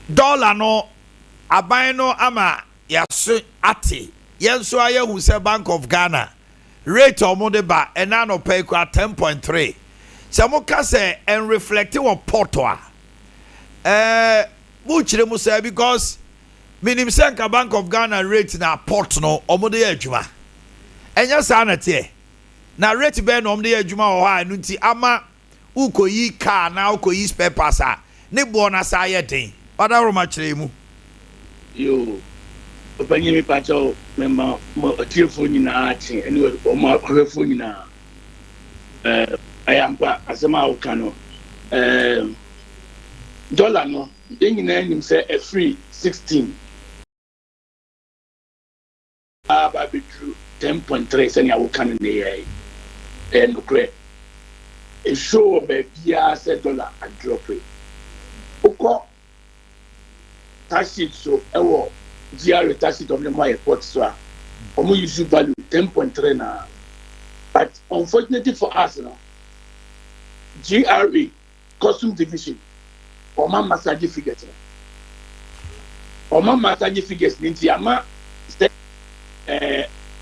dollar no aban no ama yaso ate yenso aye hu se Bank of Ghana rate omode ba ena no pay kwa 10.3 se mo ka se en reflect wo porto a mu chire mu say because minim senka Bank of Ghana rate na port no omode adwuma enya sa na te na rate be no omode adwuma wo ha no nti ama ukoyi car na ukoyi spare parts a ne bo na sa ye den oda ro ma chire mu yo opanyi mi pacho memba mo telefone na achi anyway o ma telefone na ayampa asema o kano dollar no enyina nim say a free 16 aba betru 10.3 sani awo kan ne yai and correct a show be bia say dollar a drop it oko taxi so ewo GR taxi of the my port so omo use value 10.3 na but unfortunately for us now GRE custom division oma massage figures ninti ama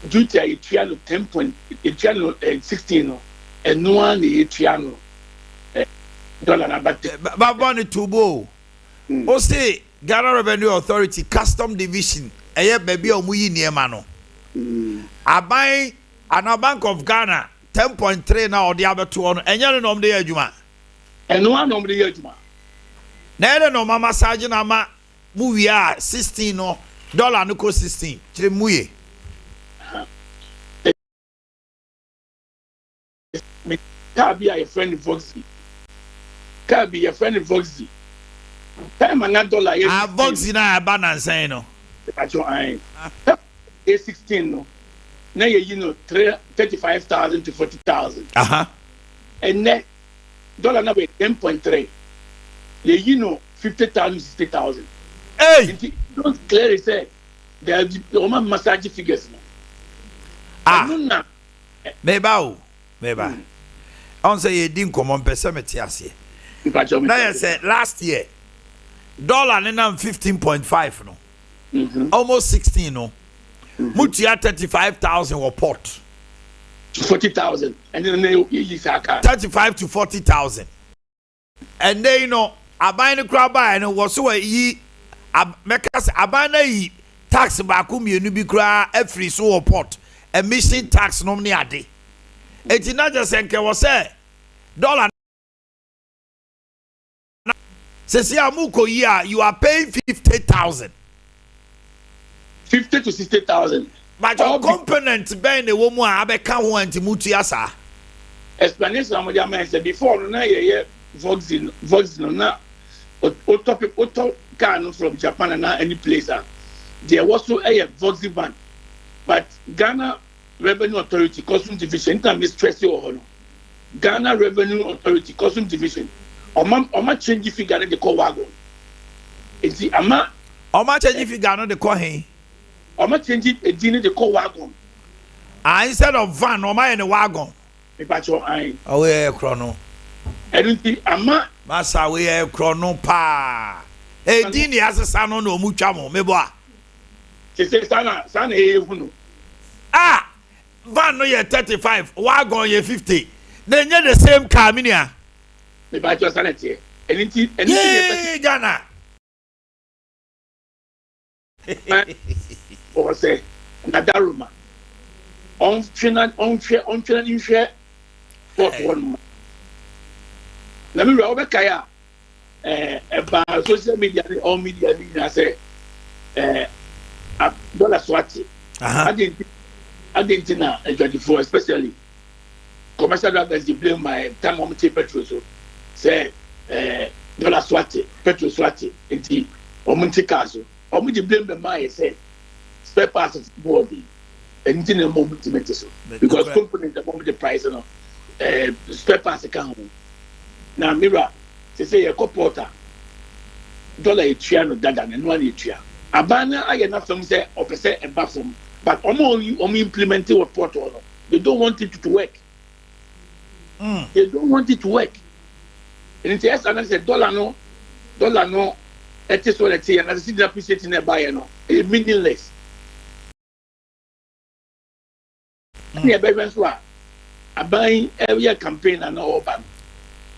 duty a triano 10.16 no eno an e triano dollar na ba boni tubo o say Ghana Revenue Authority Custom Division eye baby omu yi niema no aban ana Bank of Ghana 10.3 na odi abeto no enye no nom de adwuma eno an nom de adwuma na ene no mama massage na ma mu wi a 16 no dollar no ko 16 kire muye me ka be a friend Voxy ka be a friend Voxy time na dollar a Voxy na balance no acho ai A16 no na you know 35,000 to 40,000 and net dollar na be 10.3 you know 50,000 60,000 hey don't clearly say there are massage figures no meba on say you didn't come on pesemeti ase na you say last year dollar na 15.5 no almost 16 no mutia 35,000 or port 40,000 and then you 35 to 40,000 and then you know aban kra buy no was so yi mekas aban na yi tax ba ku mienu bi kra afri so or port emission tax no ne ade eti na just enke was say dollar says amuko year you are paying 50,000 50 to 60,000 but your component ben the woman abeka ho antimutu asa explanation am dey man say before na ye Vox no na auto car no from Japan na any place there was also a Vox van but Ghana Revenue Authority Custom Division can stress you on Ghana Revenue Authority Custom Division oma change figure they call wagon enti ama oma change figure no they call hen oma change a din they call wagon instead of van oma in a wagon me pacho ai oh yeah chrono enti ama masa we yeah chrono pa e din ya sesa no na omutwa mo mebo a se sana e hunu van no ye 35 wagon ye 50 they nye the same car minia me pacho sana tie enti Ghana or say nadaruma on china in share for one let me roll back about social media all media say dollar swati Argentina 24 especially commercial drivers they blame my time on petrol so say dollar swati petrol swati enti omunti kaso omunti blame the my say spare parts of body and in a moment to make so because component the moment the price no spare parts account now mirror say a porter dollar etua no dada na no etua abana aye na fam say opese e ba fam but omo implement what portal no they don't want it to work they don't want it to work and it yes and say dollar no it is what I say, and I see the appreciating a buyer, no, meaningless. Yeah, baby, so I buy every campaign and all ban,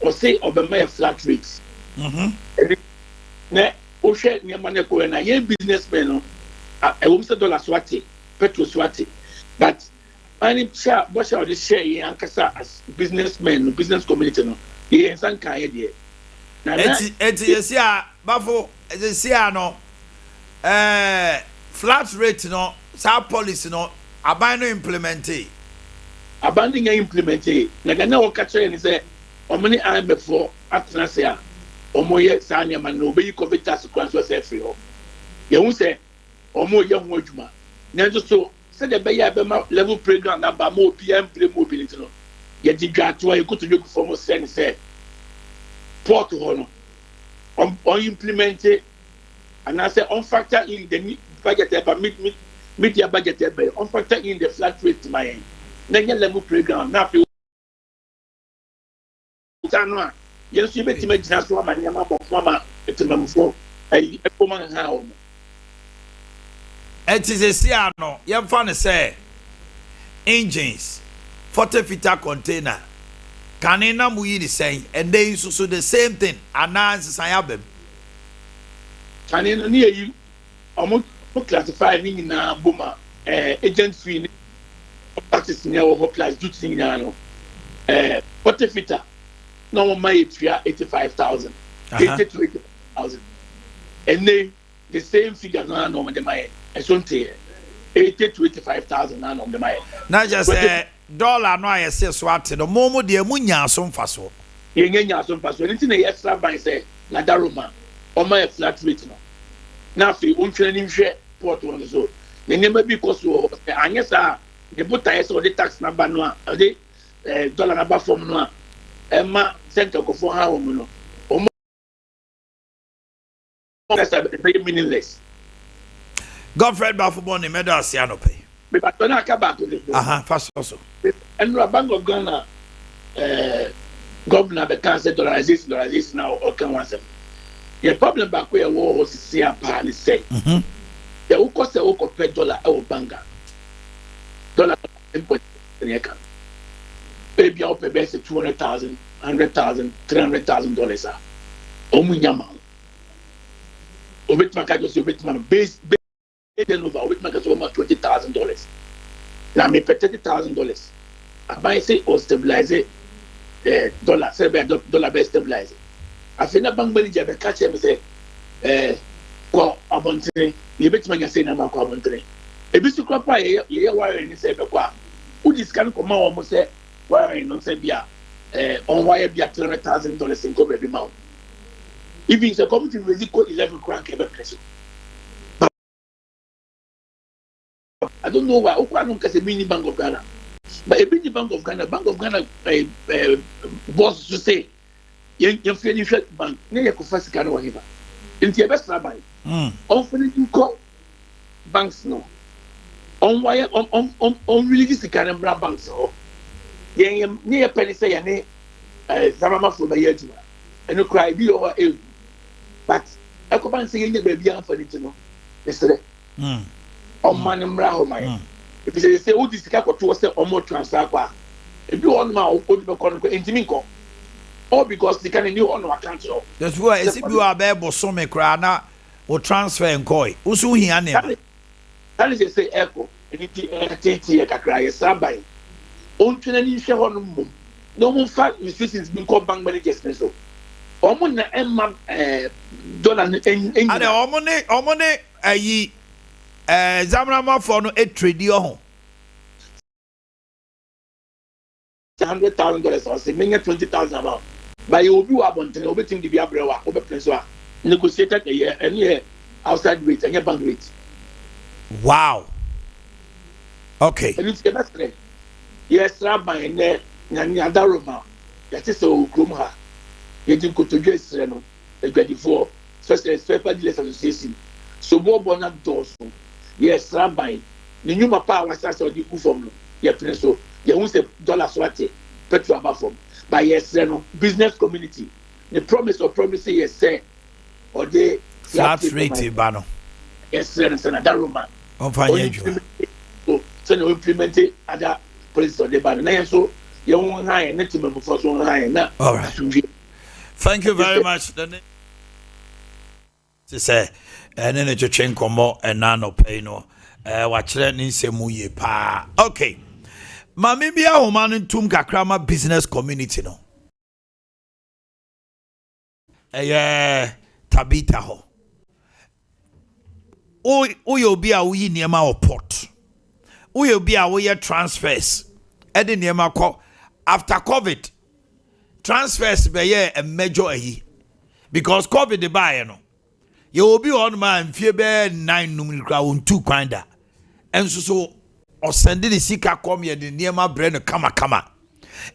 or say, or the flat rates. Ne o share near money ko na ye businessmen no e won say dollar swati petrol swati but any share what shall the share ye ankasa as businessmen business community no ye san kan ye de na eti yesi a bafo yesi a no flat rate no sa policy no aban no implement abandon ye implement na ga na o ka chere ni say o many am before atna say a omoye sanya man no be competas kwanso se free ho ye hu se omoye ho adwuma nanso so se de be ya be ma level program na ba mo PM play mobility no ye di dwato ye kuto joku for mo se port ho no on implement and I say on factor in the budget about media budget on factor in the flat rate my na ye level program na fi tanwa yes, you bet me just one man, Mama, it's a mamma, a woman how. It is a Siano, young funny say engines, 40-feet container, Canina Muyi say, and they used to the same thing, and now it's I have them. Canina near you, almost classified in Boomer, agent free practice near Hoplas, Duty Nano, 40-feet. No my 85,000, 80 to 85,000, and they the same figure now on the my I don't say 80 to 85,000 now on the my. Not just a dollar. No, I say swat the momo de munya some faso. You get some faso. Anything a extra by say na daruma or my flat rate no. Now if you want to share port one so, the number because and yes the put or the tax number no, the dollar number from no. Emma center go for how no that's very meaningless. Godfred Bafuboni medal siano pay. But don't I come back to the fast also. And the Bank of Ghana governor the cancer dollarization now or can once. The problem back where war was see a pan say. The who cost the whole pay dollar our banker. Dollar import in the account. Baby up a best $200,000, $100,000, $300,000. Omunyama. Obitmaka just obitman base then over obitmaka so much $20,000. Now me pay $30,000. I buy say or stabilize dollar, say dollar base stabilize. I feel na bank manager be catch him say ko abontre you bitman say na ma ko abontre. E bisu kwa pa ye wire ni say be kwa. Who this can come almost say why you say bia on wire bia $300,000 in cover every month. If it's a community really code 11 crank every place. I don't know why I don't get a mini Bank of Ghana. But a mini Bank of Ghana boss to say you feel bank near your first kind of whatever. In the best rabbi. Often you call banks no. On wire on religious kind of banks or near penny say any Zamama for the year and you cry be over ill. But I come and say you baby for it to know. Yesterday. On man and brown my if you say oh this car to say or more transfer if you on my old intiminko or because they can new on account of that's why if you are able so me crana or transfer and koi usu here name that is say echo and it cry somebody on training share on no more fact restrictions being called bank managers so omo na emma dollar en ade omo ne ayi Zamrama for no a trade yo $100,000 or say $20,000 amount. But you will be about to everything to be a brewer, over Princewa, negotiated a year and year outside rate and your bank rate. Wow. Okay. And it's the best way. Yes, Rabbi, and Nadaroma, that is so Krumha. You didn't go to dress, the 24, such as Paper Dealers Association. So, Bob Bonnet doors. Yes, Rabbi, the new power was as the Ufom, your Prince. You won't say dollar swati, petrol above from. But yes, business community. The promise of promising yes, say, or they flat rate bano. Yes, sir, that Roman. On fine. So no implement other police or the ban. So you won't hire net before so high. All right. Thank you very much. To say, and then it's a chain como and nano pay no. Watch that in Semuye pa. Okay. Mami bia woman tum kakrama business community no. Tabita ho. Uyo bia uyi niema o port. Uyo bia uye transfers. Edi niema ko after COVID transfers be ye a major ayi because COVID the buy no. You will be on man fear be 9 numerical kra 2 kwanda. Enso so or send the sika come here the niema brain kama.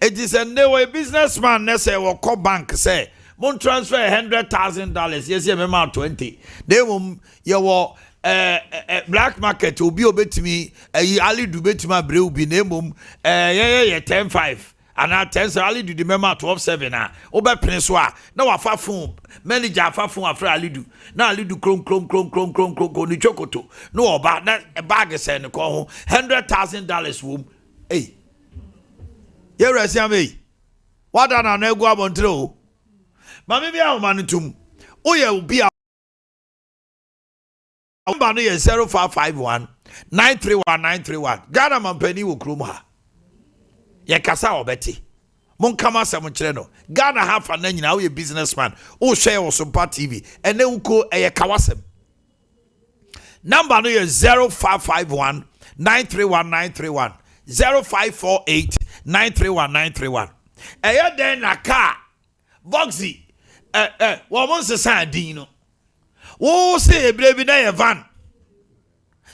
It is a new businessman ne say wo call bank say mon transfer $100,000. Yes, you me 20. They will you black market will be obetimi ali do betimi abre ubi na mum 10.5 and na 10 so ali do the memo 12.7 ah obepene so a na wafa phone manager afa phone afra ali do na ali do krom ni chokoto no oba na bag say ne ko ho $100,000 wom eh ye resi am eh wada na na egu abontre o mama bi a man tum o ye obi a number no is 0551 931 Ghana mampani wo krom ha ye kasa obeti mon kama asem kire no Ghana hafa na nyina wo ye businessman wo share wo Sompa TV ene uko eye kawasem number no is 0551 931 0548 931 eye den na car Boxy wo mon se san din no wo say ebrebi na ye van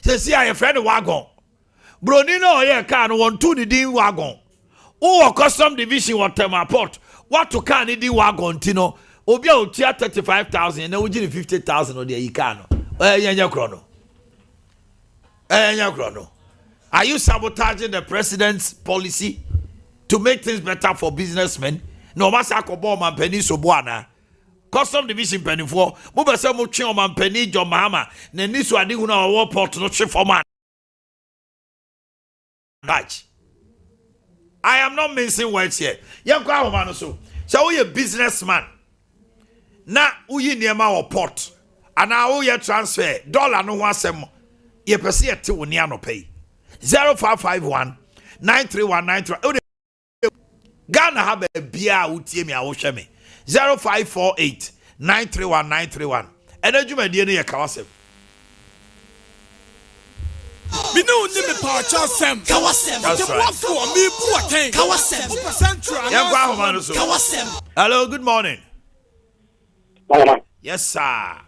say see your friend wagon broni no ye car no won to the din wagon wo custom division what port what to car ni din wagon tino obi a otia 35,000 na wo gi 50,000 o de yi car no enya kro no are you sabotaging the president's policy to make things better for businessmen no masa kobo man pani so boana custom division penny for mo be say mo twe o man penny John Mahama na ni so ade hu na wo port no twe for man batch I am not mincing words here yan kwa homa no so we a businessman na uyi niema wo port ana wo ye transfer dollar no ho asem ye pese ye te woni anopay 0551 931 Ghana have a bia utie mi a wo hwe me 0548 931 and then you may dear near Kawasem. Me no ni me pa Kawasem. That's right. Me Boakye. Kawasem. Hello, good morning. Yes, sir.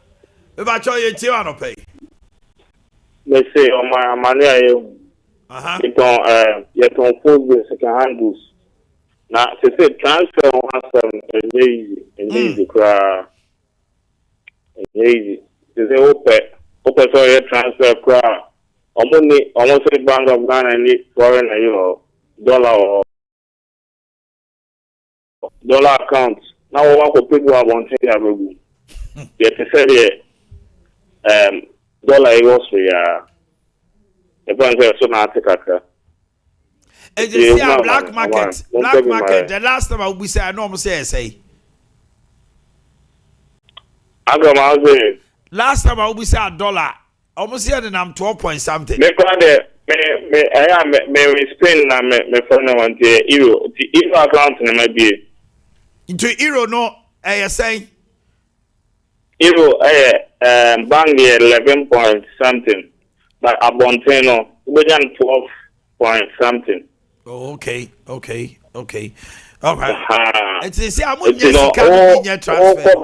We ba cho ye ti wa no pay. Me say on my Omanhene Yaw. You don't food second hand goods. Now, to say transfer has some easy cry. Easy. To say open so you transfer cry. Almost a Bank of Ghana need foreign dollar account. Now we want to put one on thing. You have to say dollar was for ya. The bank is so not take a. And you see a black market. The last time I will say I know say. Last time I will say $1. Almost here and I'm 12 point something. Me I am Spain na me phone want euro. The euro account na might be. Into euro no I say. Euro bank 11 point something. But Abonteno we done 12 point something. Oh, okay. All right. It's see I'm going to transfer.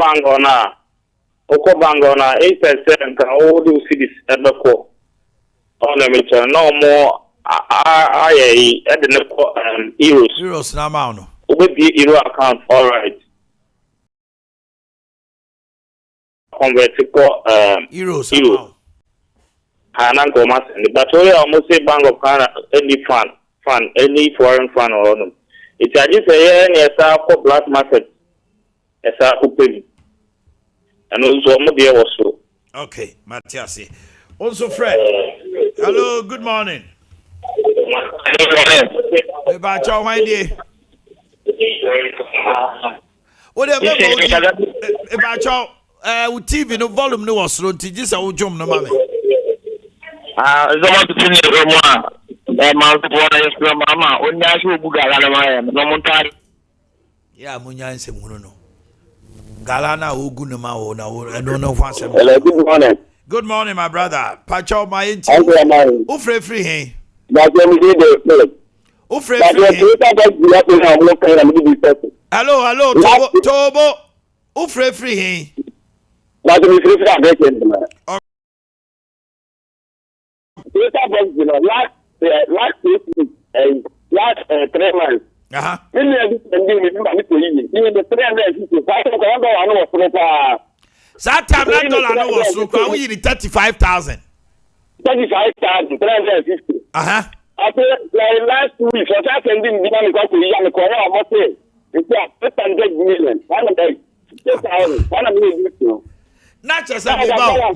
Okobangona 8% can all do cities at the core. On the meter, no more. I at the euros now. With the euro account, all right. Convert to euros. Hanango mas but we almost say Bank of Ghana any fund, any foreign fund or no. It charges a year and a black market as a open. And also, I'm there also. Okay, Matthias. Also, Fred. Hello, good morning. About your idea. What about your TV no volume no was slow to just a jump no mammy. Zaman to finish Roma. Mama, only I should book no montage. Yeah, Munya and Semuno. Galana Ugunama, I don't know what's Good morning. Good morning, my brother. Pacho, my inch. Who free, hey? That's when we did the Who free, hello, Tobo. Who free, hey? That's when we did that. Last 3 months. That time that dollar no was so we need 35,000. 35,000, 350. After last 2 weeks, I was sending the money to the corner of what it's 600 million. 100,000. 1 million. Not just about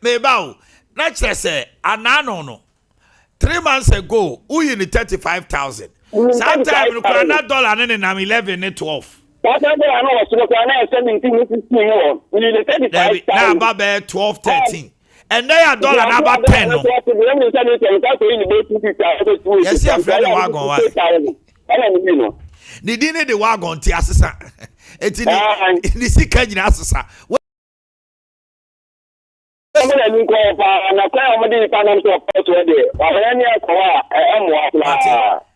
Mebao, not just say, no. 3 months ago, we need 35,000. Sometimes you can not dollar and I'm 11 and 12. Now about 12, 13. And they are dollar about 10. Yes, your friend wagon. They didn't the wagon to assassin. It's in the sick assassin.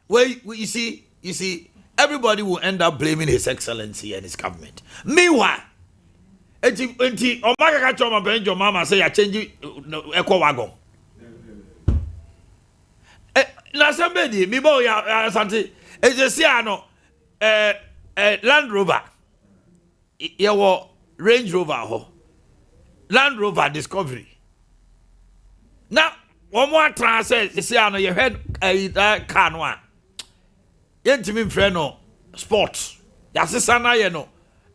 Well, you see, everybody will end up blaming His Excellency and his government. Meanwhile, mama say I change echo wagon. Na somebody, me boy ya something. Land Rover. Your Range Rover ho. Land Rover Discovery. Now, one more transfer, you see, I know you heard a car one. Yentimi friend no sports. Yasisana you know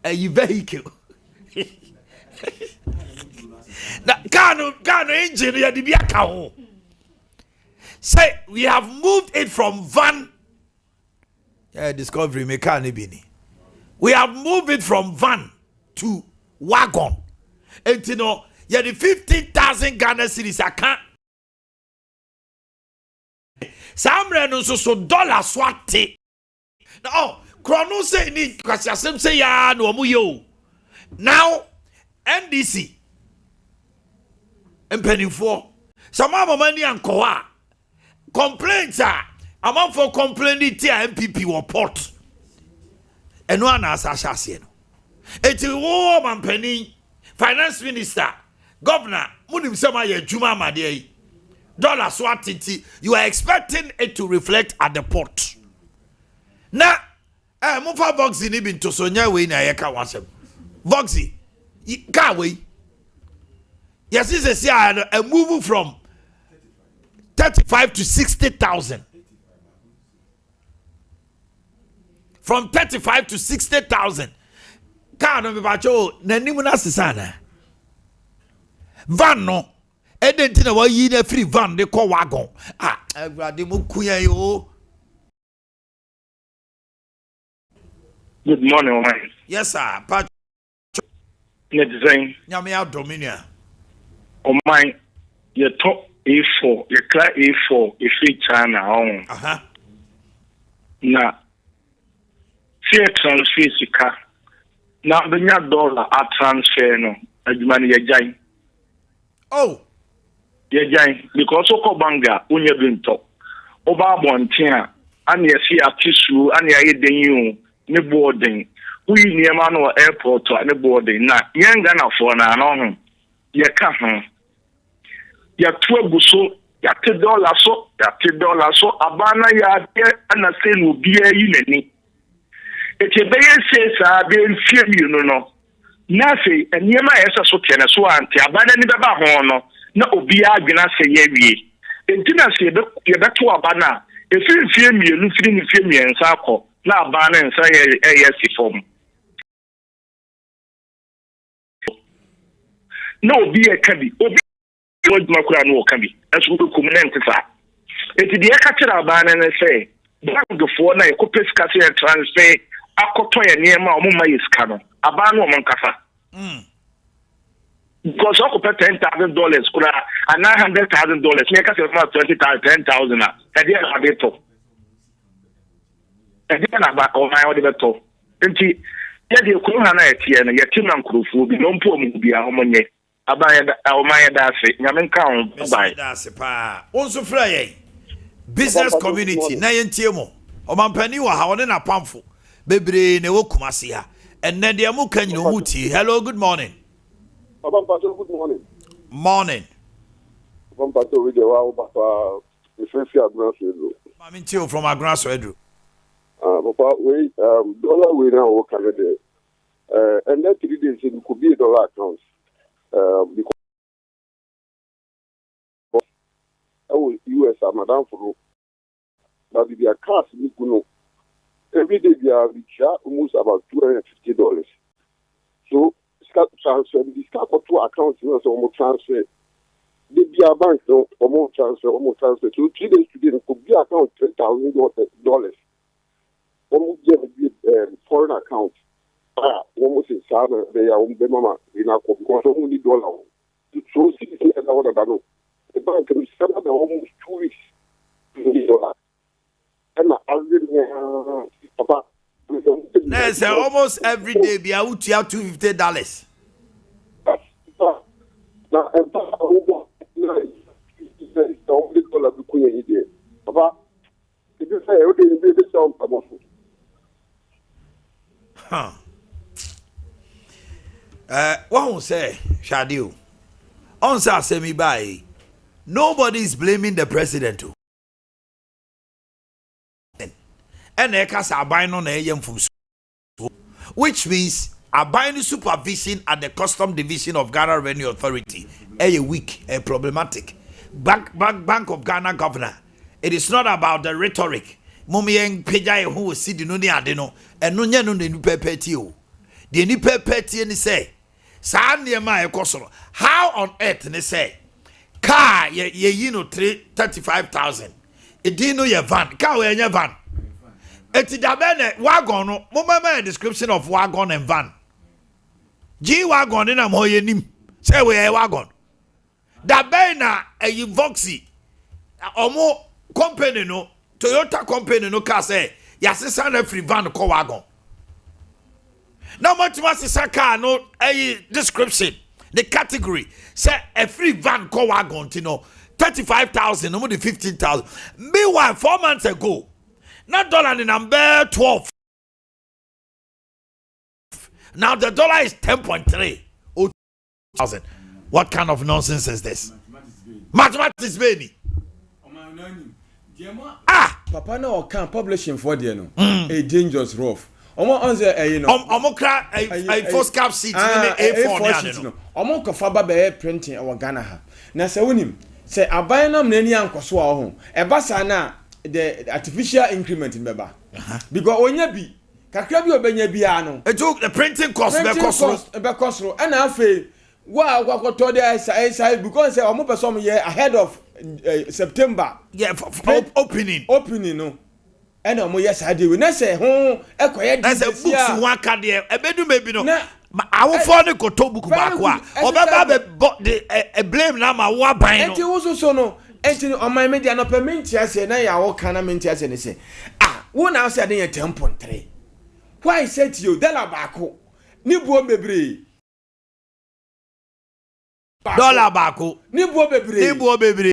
a vehicle. Na car engine ya di biaka ho. Say we have moved it from van. Yeah, Discovery me car ni bini. We have moved it from van to wagon. And you know, yeah, the 15,000 Ghana cedis I can't. Some random so dollar swati. Now, Chrono say ni kwasiasem say ya no mu yo. Now, NDC. Mpenifo. Some money and koa. Complaints are. Among for complaining to MPP or port. And one as assassin. It's a woman penny. Finance Minister, Governor, Munim Samaye Juma Madei, dollar swatiti, you are expecting it to reflect at the port. Now, Mufa Boxy Nibin to Sonia Way Nayaka Wasem. Boxy, car way. Yes, it's a move from 35 to 60,000. From 35 to 60,000. Car no bacho nanimuna sisana van no edentina wa yi na free van de ko wagon agrade mu kuya yo. Good morning, man. Yes sir, pa net design nyame ya dominia o man your top A4 your clear A4 if you China on na fear transfer sika. Now the dollar at transfer no adwuma ne yagyan. Oh, yagyan because oko banga onye binto. Oba abonten a ane yesi atisu ane ayeden yi ne boarding. Uyi niema no airport ne boarding na yenga na fo na no ho. Ye ka ho. Ya tu aguso ya $10 so abana ya de ana se no bia yi nani. It's a very says being fear no. Nothing, and near my essence of tennis one, abandon the bahono, no obia gina say ye. And dinner say, you're back to Abana. If you fear me, you fear me and Sako, na ba na nsa ye si form no be a kabi obi oduma kura no kabi aso ko communent fa eti de ka kira ba na say bank fo na e ko pesika se transfer akoto ye niema o mo ma yiska no aba no o mon kasa because I could pay $10,000 and $900,000. Me can say $20,000, $10,000. I didn't have it all. I didn't have all my other better. And see, yeah, the Kurana here and your team and crew will be no poor movie. How many? Abaya, my that's it. Yaman count. Bye. That's a pa. Also, Friday business community. Nayan Tiemo. Omanhene Yaw how on a pamphlet. Bebre ne wokumasia. And then the Amukan Muti. Hello, good morning. Good morning. Morning. Pampato with the wow, Papa, the first year grass. I'm Tio from our grass Redro. Papa, we dollar we now Canada. And that 3 days it could be a dollar account. Because US are Madame for but if your cars you know every day they are almost about $250. So transfer the start of 2 accounts you know so almost transfer the BR bank no almost transfer so 3 days today it could be account $10,000 almost get foreign account almost in Sana they are mama in our because only dollar so citizens and all that no the bank can spend almost 2 weeks in dollar and papa Yes, almost every day be out to $250. Now, and $1 between here. Papa, if you say everything will be sound promotion. What say, Shadio? On semi by nobody is blaming the president. And Ekas are buying on a young from school, which means a buying supervision at the custom division of Ghana Revenue Authority. A weak, a problematic. Bank of Ghana governor. It is not about the rhetoric. Mummy Pejay who will see the Nuni Adeno and Nunya no Nupepetio. The Nupepeti and say, Sandia my Kosoro. How on earth they say, car ye know 35,000. It didn't know your van, car where your van. Eti dabene wagon no mama description of wagon and van. G wagon na mo yenim. Say we wagon. Dabena a Voxy. Omo company no Toyota company no car say yasesa free van ko wagon. Now much car no a description. The category say a free van ko wagon tino 35,000 no more than 15,000. Meanwhile 4 months ago not dollar in number 12. Now the dollar is 10.3. Oh, thousand. What kind of nonsense is this? Mathematics, baby. Papa no can publishing for the no. A dangerous rough. Omo onze you know. Omo kra a first cap sheet A4 sheet no. Omo kofa ba be printing our Ghana ha. Na se wonim se aban nam nani ankoso a ho. E ba sa na the artificial increment in beba because onya bi kakra bi obenya bia no it took the printing cost be cost and afa wa kwakoto dey side because say omo person here ahead of September opening no and omo yes ade we na say ho ekoye that's a books one card there ebedu maybe no awo for the koto book back wa obeba be blame na ma wa ban no enti wo so no enti on my media no permit ase na ya wo kana menti ase ne say wo na ase dey 10.3 why say to you dollar baako ni buo bebre dollar baako ni buo bebre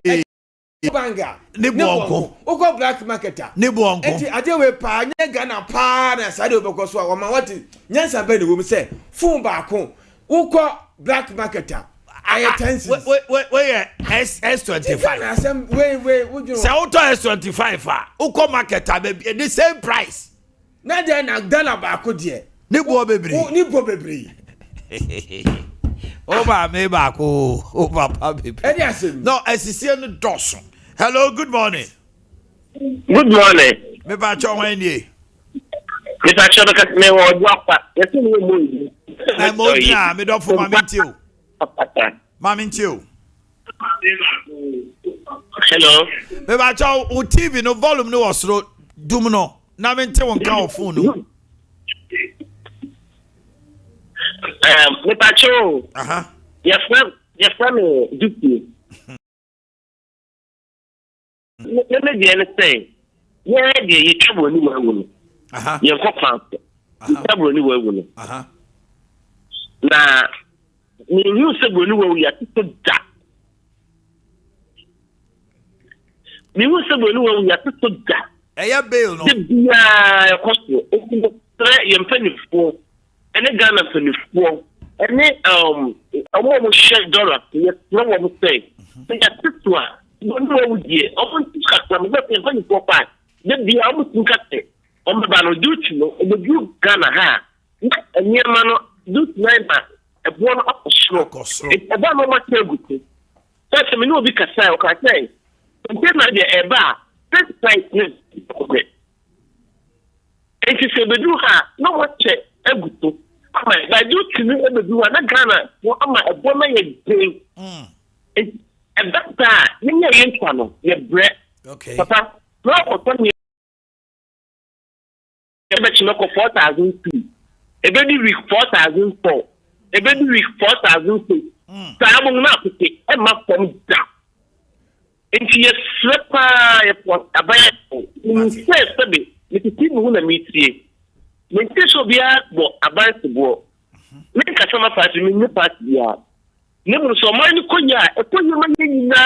banga ni buo ko black marketer ni buo enti ade we pa nya Ghana pa na sade obekọ so a ma wati nyansa be ne wo say phone baako wo ko black marketer wait, S25. Wait. Say auto S25 uko market the same price. Na dey na dollar baako de. Ni bo bebre. Ni bo bebre. O ba me baako, o papa bebre. No, asisi no doso. Hello, good morning. Good morning. Me ba cho wan nie. Mr. Chodoka, me or Wapa, yes, you I'm old now, me don't for Mamintio. Mamintio. Hello. Me ba cha o TV no volume no osro dum no. Na me nte won ka o phone no. Mr. Cho. Your friend, Duty. Let me be anything. Yeah, you trouble anywhere. You're confident. You trouble anywhere. Now, you say we are to that. Me wo se bonu wo ya to da eya bail no bia kosto o tre ye mfanifo ene Ghana mfanifo ene mo share dollar ye no wo say ya titwa bonu wo die o mo tikata mo be mfanifo pa de bia o mo tikate o mo ba no duty no e be du Ghana ha ene ma no duty na ba e bo no akosro e ba no ma tegutu so me no bi kasa o ka say Ntena de eba this site is okay. Enti se bedu ha no wache eguto. Ama ba do tinu ebedu na Ghana wo ama ebo na ye den. Ebata ninya ye ntwa no ye bre. Okay. Papa, no otomi ebe chinoko 4,002. Ebe di week 4,004. Ebe di week 4,006. Sa mo na apete e ma pom da. Enti ye slepa ye po abaya in first be me titi mu na metie me nteso bia bo abaya bo me ka chama party me ni party bia ne mu so man ko nya e ko nya man nyina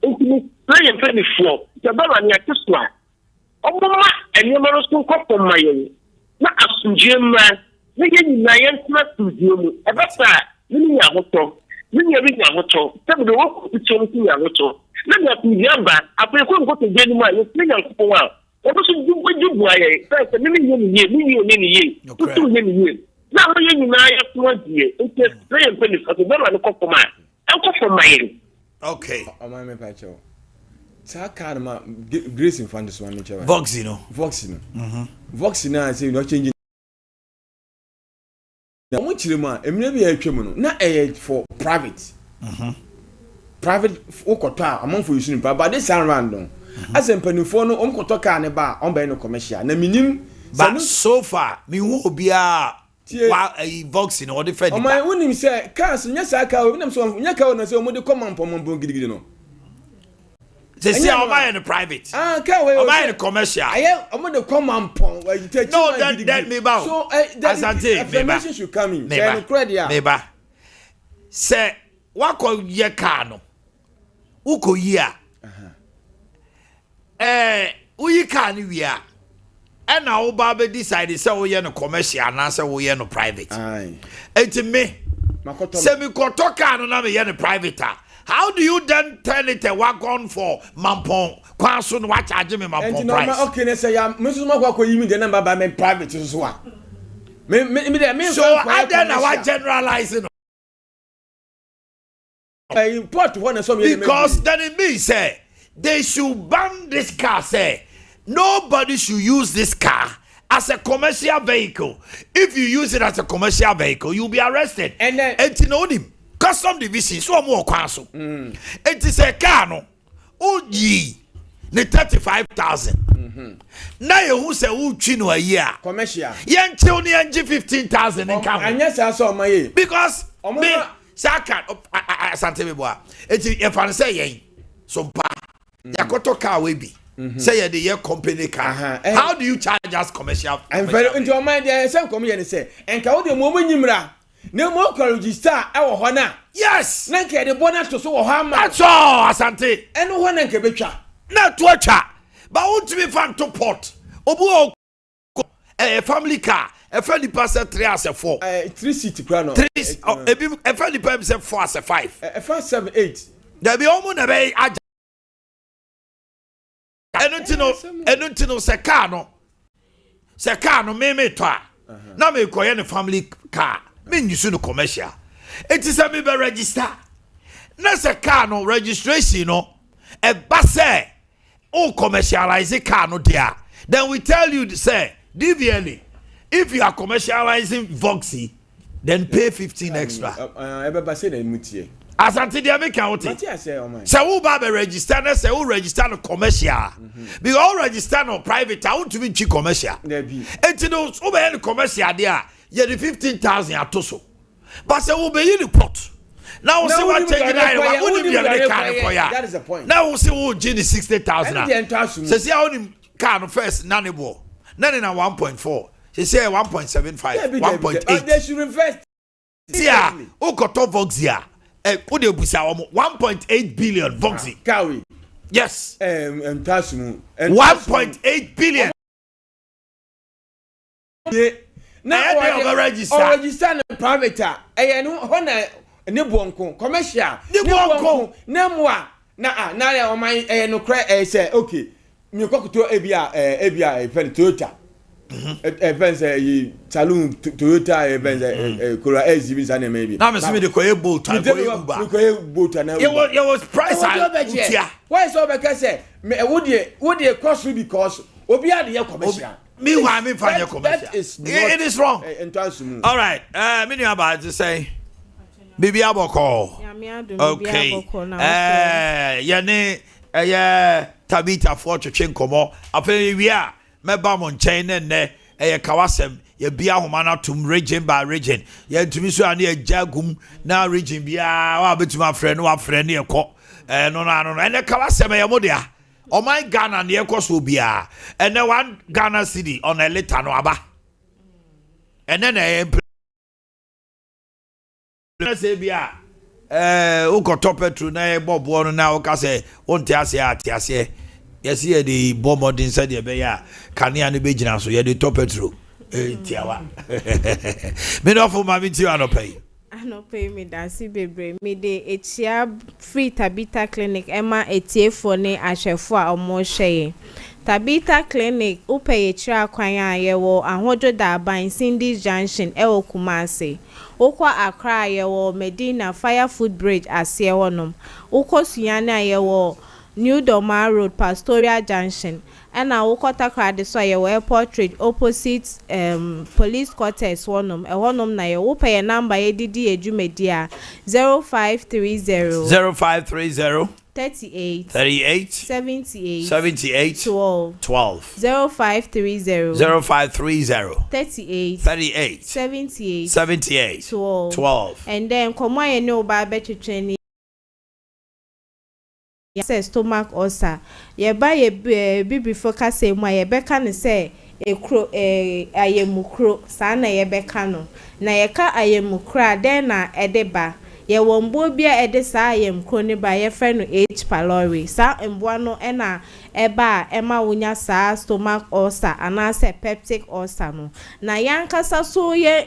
enti me play en fani fo te ba ma nya teswa omoma eni ma no so ko poma ye na asunje ma ne ye nyina ye ntna studio mu e ba sa ni nya hoto Many of them are told. Tell me the work of something I was told. Let me have to remember. After I go to January, you're playing out for a while. What was you what you buy? That's a million year. Now, you know, I have 1 year. It's just 3 pennies for the dollar and a couple of I'll go for mine. Okay. I'm my patcho. Saka ma Grace in front of one. Voxino. Voxino, I say, not changing. Na mo chirema emire bi atwem no na for private private okoto a amanfo yusu ni but this time round no asempanifo no omkoto car ne ba on be no commercial na minim but so far mi hu obia wa Vox no de fe di ba o unim se cars nya sa car o nim so nya car na se o mo de command gidigidi no they say o buy in private car we o buy in commercial aye o mo de command pon no that me ba so asante information should come in say credit ya me ba say wako ye car no uko yi a uyi car ni wi a and now ba be decide say wo ye no commercial na say wo ye no private enti me say me koto car no na me ye no private how do you then turn it a wagon for mampon kwaso no wa charge me mampon price okay ne say ya me so makwa yi me the number by me private so a me so I then I generalizing import one so because then it means say they should ban this car say nobody should use this car as a commercial vehicle. If you use it as a commercial vehicle you'll be arrested and him custom division so more kwaso it is a car no oyi ne 35,000 na ye who say who twi no a year commercial yen chill ni eng 15,000 in come anya sa so maye because me saka asante me boa eti e fan say yen Sompa yakoto car we bi say ye the year company car how do you charge us commercial and very into my there say come here say enka wo de mo nyimra na mo ko register e wo ho na yes na nke de bonus to so wo ha ma that's all asante eno ho na nke betwa na to atwa but won't be fan to port obu family car a family pass 3 as a 4 3 seat kra no 3 a family pass 4 as a 5 5 7 8 there be almost a very enutino se car no me to na me koye ne family car me nyusu no commercial it is a me be register na se car no registration no e ba se o commercialize car no dia Then we tell you, say, DVNA, if you are commercializing Voxy, then pay 15 extra. As until they make out it. So who babe register, say who register no commercial. Because all register no private, I want to be cheap commercial. And to those who be commercial there, you the 15,000 at Toso. But say who be in the pot. Now we see what taking that is the point. Now we see who Gini 60,000. So see how him car first nanny ball. Nanny na 1.4. She say 1.75, 1.8. They should invest. See who got top Voxia. 1.8 billion Voxy. Kawi. Yes. 1.8 billion. Now I register in private. No honor Nebonko commercial. Nebonko. Nemwa. Na my no cry say okay. Me ko to Abia Toyota. Events saloon Toyota events Kora exhibits and maybe. Now me see me the koye boat and koye boat and it was price. Why so because say me would you cross because obi ade commercial. Me why me find your commercial. It is wrong. All right. Me know about to say Bibi Aboko. Okay. Yane Tabita for to chen komo. After we are me ba mon chain ne kawasem ye bia homana tum region by region. Ye ntumi so ane jagum na region bia wa betuma frɛ no wa frɛ ne ekɔ. No ene kawasem ye modia. Oh my Ghana near Kosubia, and then 1 Ghana city on a letter no aba. And then I say, Uko topper to na Bob one now, Case, won't Tiasia. Yes, here the bomb inside the Beya, Kanya and the Bejina, so you're the topper through. Tiawa. Men of my Mitiano pay. No pay me dancy baby me de etia free Tabita clinic Emma etie for ne ahwefo a omo hwe Tabita clinic upe etia kwan a yewo ahojo da ban Cindy Junction ewo Kumasi okwa Accra yewo Medina Fire Food Bridge ase wonom okwa Sunyane yewo New Doma Road Pastoral Junction and na wokota crowd so ye airport road opposite police quarters wonom na ye wo pay number ye didi edwumedi a 0530 38 78 12 0530 38 78 12 and then come on you know ba betwetweni yes stomach ulcer ye ba ye bibi focus e mu ye beka ne say ekro ayemukro sa na ye beka no na ye ka ayemukra den na edeba ye wombo bia ede sa ayemukro ne ba ye fe no H pylori sa emboa no na eba ema wonya sa stomach ulcer ana se peptic ulcer no na yankasa so ye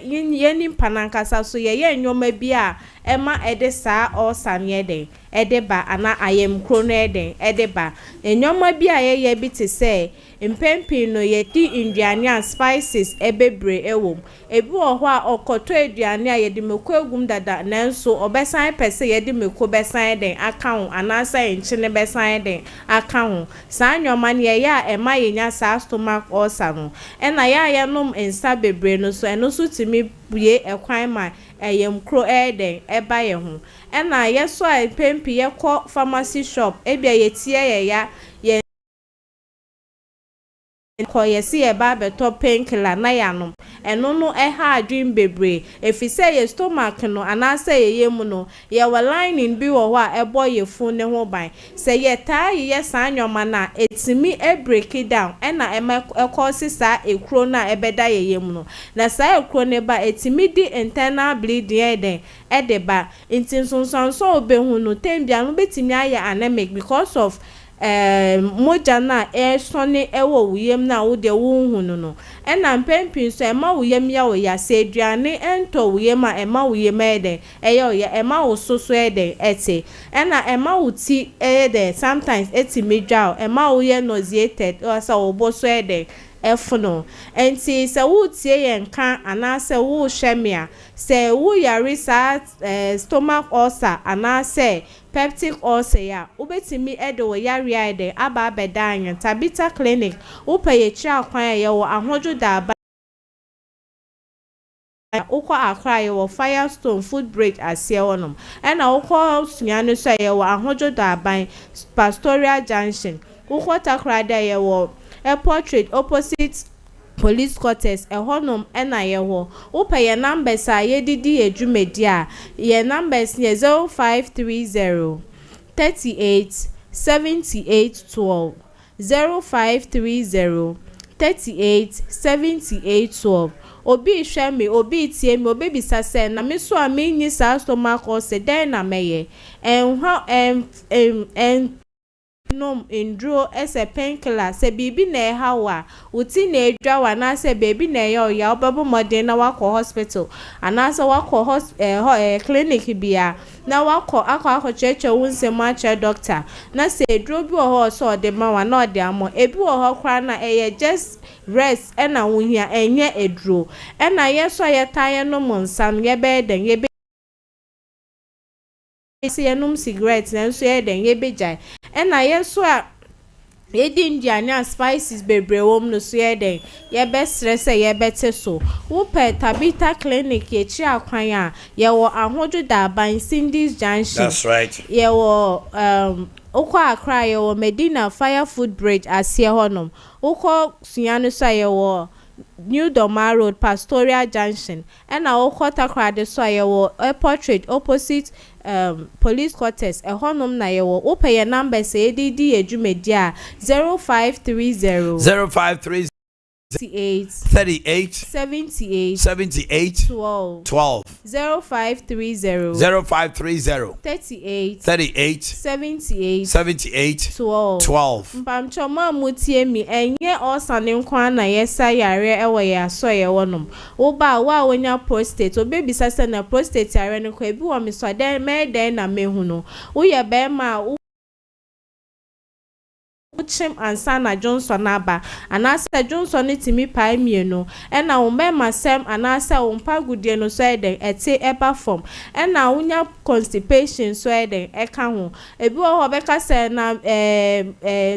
nimpa nankasa so ye nyoma bia ema ede sa ulcer ne den edeba ana ayemukro no eden edeba enyoma bia ye bi te say empempi no ye di indiana spices ebebre ewom ebi wo ho a okoto aduane a ye di meko egum dada nanso obesan pese ye di meko besan den account ana say nchine besan den account saa nyoma ne ye ya ema yenya saa stomach ulcer no na ya nom ensa bebre no so eno so timi buye ekwan ma ayemukro eden eba ye ho na ye so a empempi ye ko pharmacy shop ebia ye tie ye ya ye ko yesi e ba beto painkiller na yanom eno no ha adwin bebre efise ye stomach no anase ye yemu no ye wa lining bi wo ho a ebo ye fu ne ho ban se ye taa ye san nwoma na etimi e break it down na cause sa ekro na ebeda ye yemu no na sa ekro ne ba etimi di internal bleeding eden edeba intinsonson so obehu no tembia no betimi aye anemic because of moja na sone ewo wuyem na wo de wo hunu no na mpempin so ema wuyem ya wo ya se aduane ento wuyem a ema wuyem eden eyo ya ema wo soso eden ete na ema wuti eden sometimes eti medwa ema wo ye nauseated or so wo boso eden efono enti se wo tie yen kan ana se wo hwemia se wo yare sa stomach ulcer ana se peptic ulcer ya ubetimi ede wo yare ide aba abedan Tabita clinic wo paye chi akwan ye wo ahojo da ukọ akra ye wo Firestone food bridge asie wonom ena ukọ sunya no so ye wo ahojo da aban Pastoral Junction ukọ takra da ye wo airport road opposite police quarters ehonom ena ye wo upa ye numbers a ye didi edwumedi a ye numbers ye 0530 38 78 12 0530 38 78 12 obi hweme obi tie me obi bisa se na me so a me nyi sa stomach ulcer den na meye nom endro ese painkiller se bibi na ehawa uti na edwa wa na se bibi na eya ya obebo modern na wakọ hospital ana se wakọ clinic bia na wakọ cheche wunse ma che doctor na se edro bi ho so de ma wa na ode amo ebi ho kra na eye just rest ena wuhia enye edro ena yeso ye taye no monsan ye be den ye ese yenum cigarette na so ye den ye bejai ena yeso a yedi indiana spices bebre wom no so ye den ye be stress ye bete so wo pe Tabita clinic ye chi akwan a ye wo ahojo da ban Cindy's Junction. That's right. Ye wo ukọ akra ye wo Medina Fire Food Bridge asie honom ukọ sunyano so ye wo New Doma Road Pastoral Junction ena ukọ takra de so ye wo airport road opposite police quarters ehonom na ye wo upa ye number say didi edwumedi a 0530 38 78 12 0530 38 78 12 mpamchoma mutie mi enye osane nkwa na yesa yare ewo ye aso ye wonom wo ba wa wonya prostate obebisa se na prostate yare ne kwa bi wo mi so den me den na mehu no wo ye be ma Uchim ansana Johnson aba anasa Johnson timi pa mienu ena wo mema sem anasa wo mpa gudie no so eden ete eba form ena wonya constipation so eden eka ho ebi wo beka se na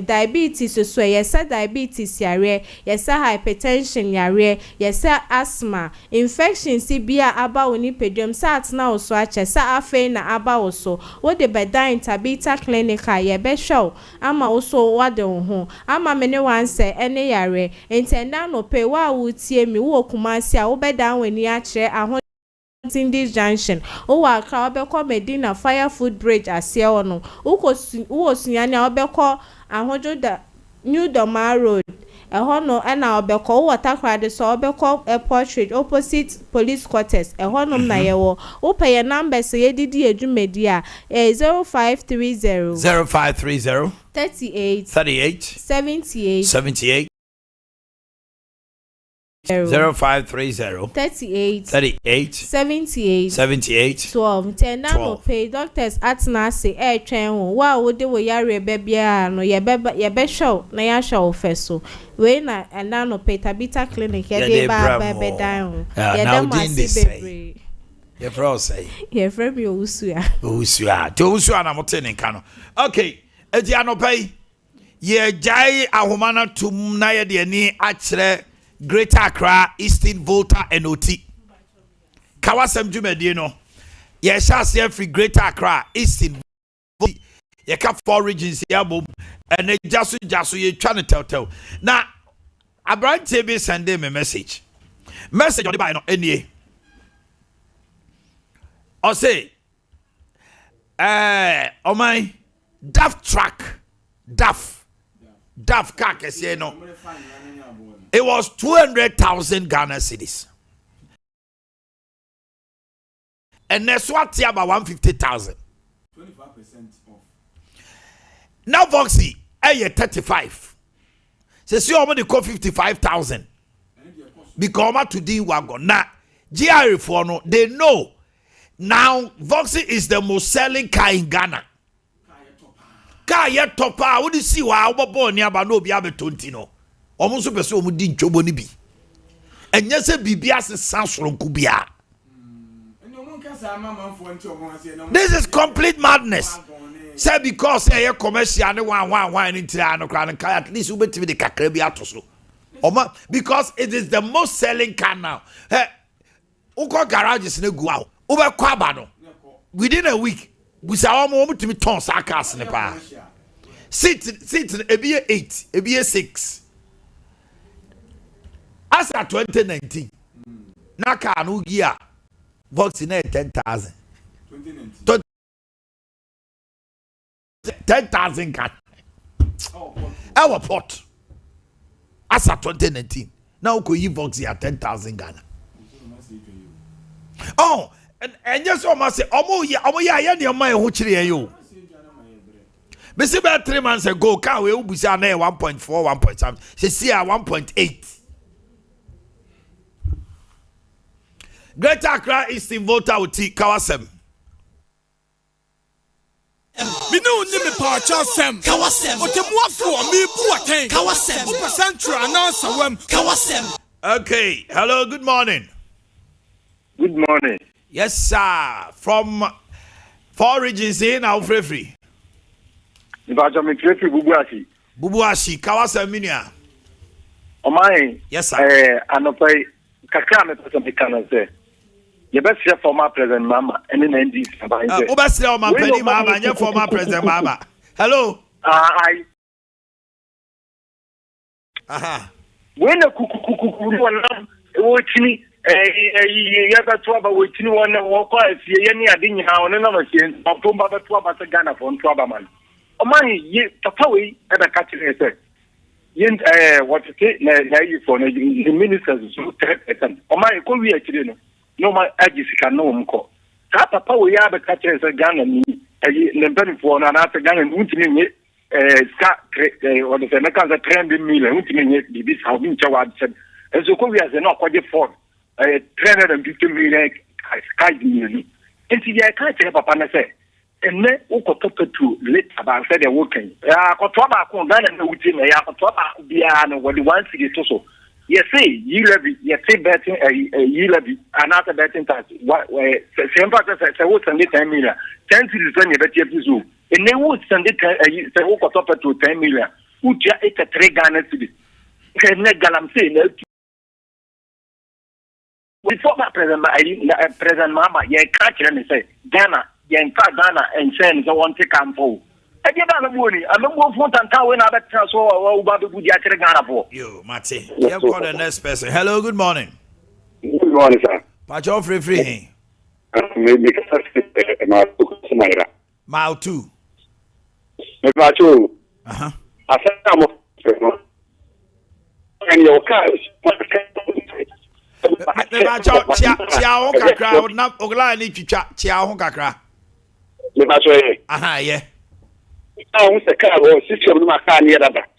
diabetes so yesa diabetes yare yesa hypertension yare yesa asthma infection si bia aba woni pedum sat na wo so ache sa afen na aba wo so wo de bedan Tabita clinic a ye be show ama wo so de ho ama me ne wan se ene yare entenda no pe wa wutie mi wo kumasi a wo bedan wani a kire aho Cindy's Junction o wa ka obekọ Medina Fire Food Bridge asie ono wo sunyane a obekọ ahojo da New Doma Road ehono ena obekọ wo takrade so obekọ airport road opposite police quarters ehonom na yewo wo pay your number so yedidi edwumedi a 0530 38 78 0530 38 78 12 tena no pay doctors atna say twen ho wa wo de wo yare be bia no ye be show na ya show feso we na ena no pay Tabita clinic ye de ba be dan ho ye dem asibebre ye fro say ye frem yo usua to usua na mote ne nka no okay edi anopay ye jai ahomana tum na ye de ni akire Greater Accra, Eastern Volta, and OT. Kawasam Jumedi no. Ye shall see every Greater Accra, Eastern Volta. Ye cap 4 regions here, boom. And they just you trying to tell. Now, I brought TV send them a message. Message on the buy no any. Or say, oh my, Daft track. Daft car, you know. It was 200,000 Ghana cedis. And Neswati about 150,000. 25% off. Now Voxy, 35. So see how many call 55,000. Because I'm to do wagon. Now, GRA for no, they know. Now Voxy is the most selling car in Ghana. Car yet topa. What do you see? Wow, born near Bano be able to no. Omo so pese omo di ntwobo ni bi. Enye se bibia se sansoro bia. This is complete madness. Say because a commercial ne one in no kran at least ubetimi de kakra bi atoso. Oma because it is the most selling car now. Hey, uko garages ne gu awo. Ube kwa aba no. Within a week, busa omo timi ton sa cars ne pa. Sit ebiye 8, ebiye 6. As at 2019. Na car no gia Vox in 10,000. 10,000 can. Our pot. As at 2019. Now could you Vox here 10,000 Ghana. Oh, and just almost say, Omo ya your mind who chiri you. Maybe about 3 months ago, can we be say 1.4, 1.7. She see 1.8. Greater Accra is in voter with Kawasem. Minu ni me pa chasem Kawasem. Otemwa for me Boakye Kawasem. Upa central announce wem Kawasem. Okay, hello, good morning. Good morning. Yes, sir. From 4 regions in our free. Ibaja me create Bubuashi. Bubuashi, Kawasem Minia. Omanhene. Yes, sir. Anopai kakra me person be kana say. You best share former president Mama and then ND. Obasre Mama Penny Mama and your former president Mama. Hello. I. Aha. When a kuku one watching a trouble watching one walk if you any adin how on another machine of Tomba 12 Ghana from Trabaman. Omanhene ye Tapawi at a catching say. Yen what to say na for the ministers so 10%. Omanhene could be actually no my agency no mko. Sa papa we ya be catching say Ghana ni ne benefo na na Ghana ntimi ska or the Americans are 300 million ntimi bibi sa obi nche wa said. Enso ko we as na kwaje for 350 million sky million. Enti ya ka tell papa na say enne ukotopetu late about said the working. Ya ko ba ko Ghana na wuti na ya ko ba bia no what the one city to so. Yes, say you levy, yes, say betting you levy, another betting tax. What same part as I would send it 10 million. 10 to the bet you zoo. And they would send it say walk up to 10 million. Would you eat a 3 Ghana to this? Can I'm saying before my present Mama, yeah, catch and say Ghana, yeah, Ghana and send the one to come for. I give out the money. I'm not going to tell when I bet transfer about the good Ghana for. You, Mati. You have got the next person. Hello, good morning. Good morning, sir. Pacho free. Maybe Mile 2. Maybe Pacho. Uh-huh. I said I'm and your car Pacho, chia kakra, na ogla ni chicha, chia kakra. Maybe Pacho. Aha, yeah. It's a car or system of my car near that.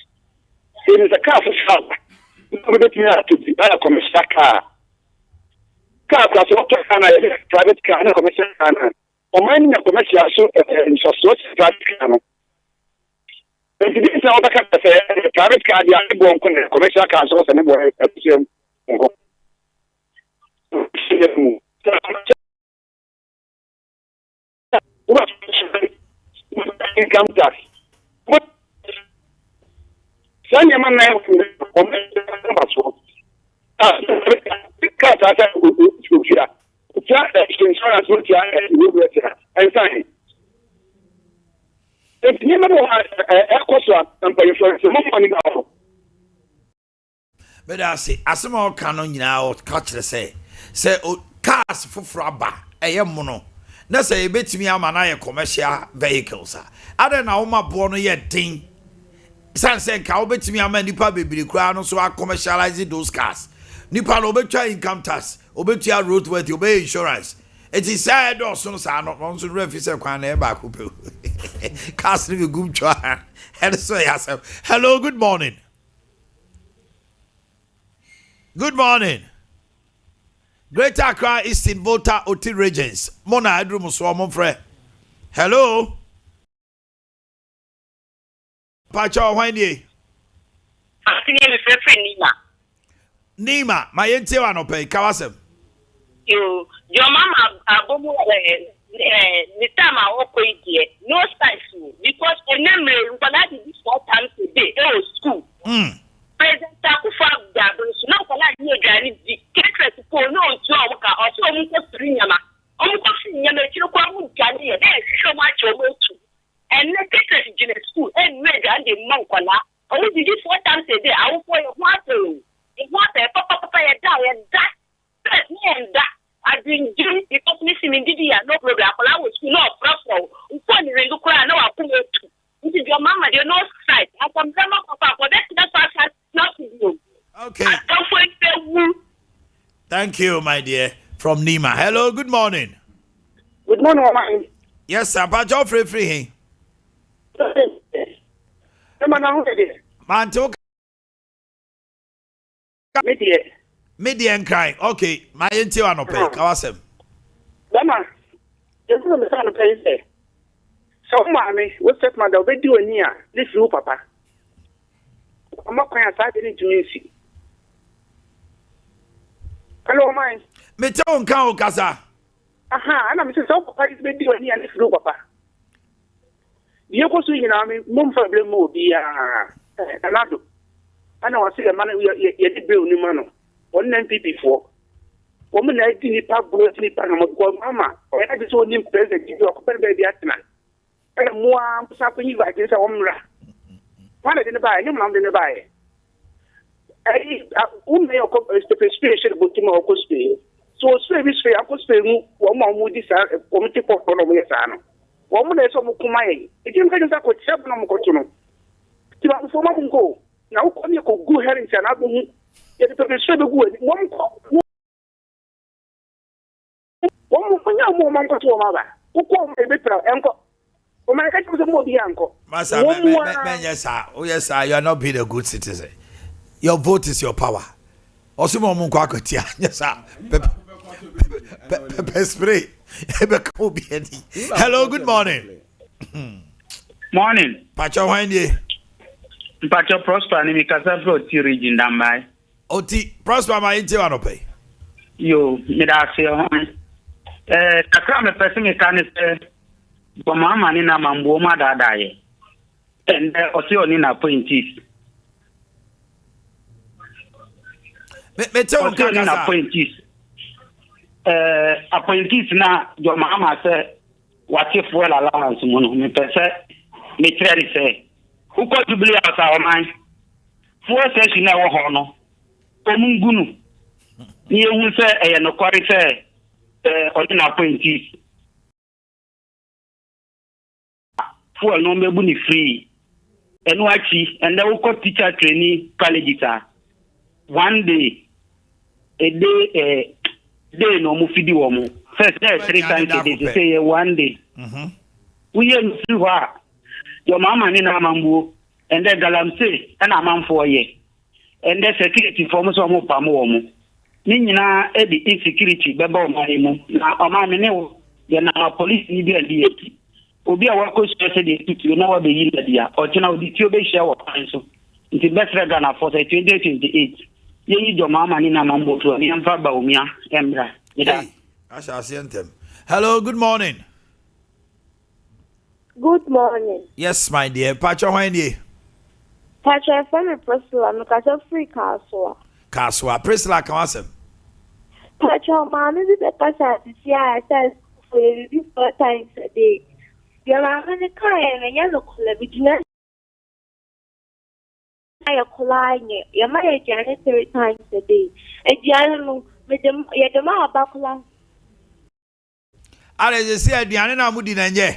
It is a car for shop. Nobody to be a commercial car. Car plus private car and a commercial car. Or mining a commercial so in private car. If it is all the private car, the other one commercial car so and income tax. What? Send your man now from the car. Insurance will and sign. If you never have and pay for money now. But I say, as some more canon now, catch the say cars for fraba, a mono. Na say betimi amana commercial vehicles. Ada na woma bo no ye din. San say ka obetimi ama nipa bebiri kura no so commercialize those cars. Nipa no obetwa income tax, obetua road worthy, obey insurance. It is said also sa no so refi say kwan na e ba ko pe. Cars ni gum twa. And so yourself. Hello, good morning. Good morning. Greater Accra Eastern Voter Oti Regions. Mona Adrum Swamon Fre. Hello. Pacho Wanye. Asini mi fefe Nima, my ente wa no pay kawasem. Your mama abomu the time I work with here, no size because a number when I did this 4 times a day, it was school. President Takufa Gabus, no for like you driving the caterers to pull no job or so almost 3 yama. Almost yama, you come Gani, there's so much over to. And the caterers in school and made and the monk on that. I will do this 4 times a day. I will for your water. It was a papa down and that me and that. I've been doing it of missing in Didia, no program. I was not profitable. When you look around, I come to. This is your mama, you're no side. I come grandma papa, but that's what not to do. Okay. Thank you, my dear. From Nima. Hello, good morning. Good morning, Mama. Yes, sir. But you're free. Man, talk. Media and crying. Okay, my ente wa no pay. Kawasem. Mama, just want to say no pay. So, mommy, what's that, mother? We do near this room, papa. I'm not going to say to me. Hello, mine. Me tell on cow casa. Aha, and I'm so papa is be doing near this room, papa. You go to mum for blame will be another. I know I see the money we did bill new man. 1 NPP for. Woman, I didn't pack bullet in the Mama, or I just want him present to your baby at night. And more something like this, a woman. One I didn't buy, no man didn't buy. I won't make a special book to my costume. So, service fair, I could spend 1 more moody committee for Colombiano. Woman, I saw Mukumai. It didn't make us a could 7 on Cotonou. To for my go. Now, come you could go here and say, I don't. It's a very good one. One more man to mother. Who called me better, uncle? Oh, my God, was a more uncle. Master, yes, sir. Oh, yes, sir. You are not being a good citizen. Your vote is your power. Also, Mom Quacotia. Yes, sir. Pepper spray. Hello, good morning. Morning. Pacho Wendy. Pacho Prosper, and Mikasa brought you region down by. Oti Prosper, my interview. You, Midasio. Kakram, person can say, Bomama Nina Mamboma Dadaye. And Osio Nina appointees. Osio Nina appointees. Appointees now, your mama said, what if well allowance, me tell say, who got to believe us our mind? 4 sessions now, honor. Omungunu. You will say, no quarry say, ordinary appointees. For no me free. And watchy, and they will call teacher trainee colleges. 1 day, a day, no mufidi woman. First, 3 times a day to say 1 day. We are through her. Your mama in Amambu, and then Galamse, and a man for ye. And the security for Mosomo Pamomo. Nina, Eddie insecurity, Bebo Marimu, now Omamino, Yana police need a deity. Obi a work specially to know what the year, or General the Tube share of council. It's the best regard for 2028. You need your mama in Amambo to an Yampa Baumia, Embra. I shall send them. Hello, good morning. Good morning. Yes, my dear. Pacho Wendy. Pacho, I'm Priscilla. I'm a free castle. Castle. Priscilla, come on. Pacho, man, is it a passage? Yeah, I said for you 4 times a day. You're having a car and a yellow color between I collide. You're my Janet 3 times a day. A Jan with them, you're the man about. I just said, Diana Moody, and yeah.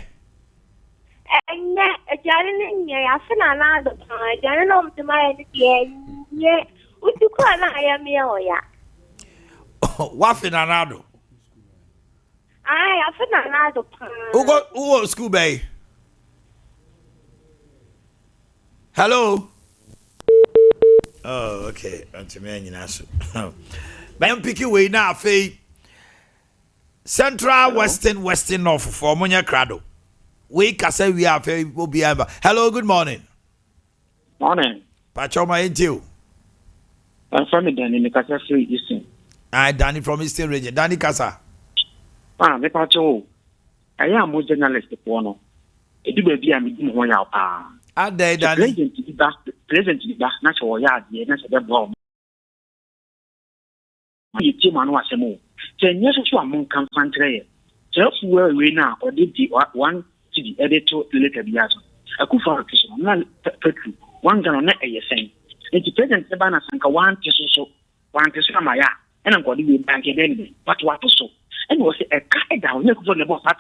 And a Janet, I feel another time. Janet, I'm the man, yeah. What you call I am here? Waffin anado. I feel another time. Who school bay? Hello. Oh, okay. Until me, but I'm picking way now, Faye. Central, Western, North for Monia Crado. We can say we are very will be ever. Hello, good morning. Morning. Pachoma into. I'm from Danny Mikasa Free Eastern. I Danny from Eastern region. Danny Casa. The Pacho. I am more journalist for no. It will be a meeting one out. Ade Danny. Present to the back, natural yard, the answer bomb. You team on was a move. 10 years or so among Campantre. Just where we now, or did the one to the editor later the other. A coup for a person, not petru. One gun on a saying. It's present the banner sank a one to one to Samaya, and I'm going to be bank again. But what so? And was a guy down here for the boss, 5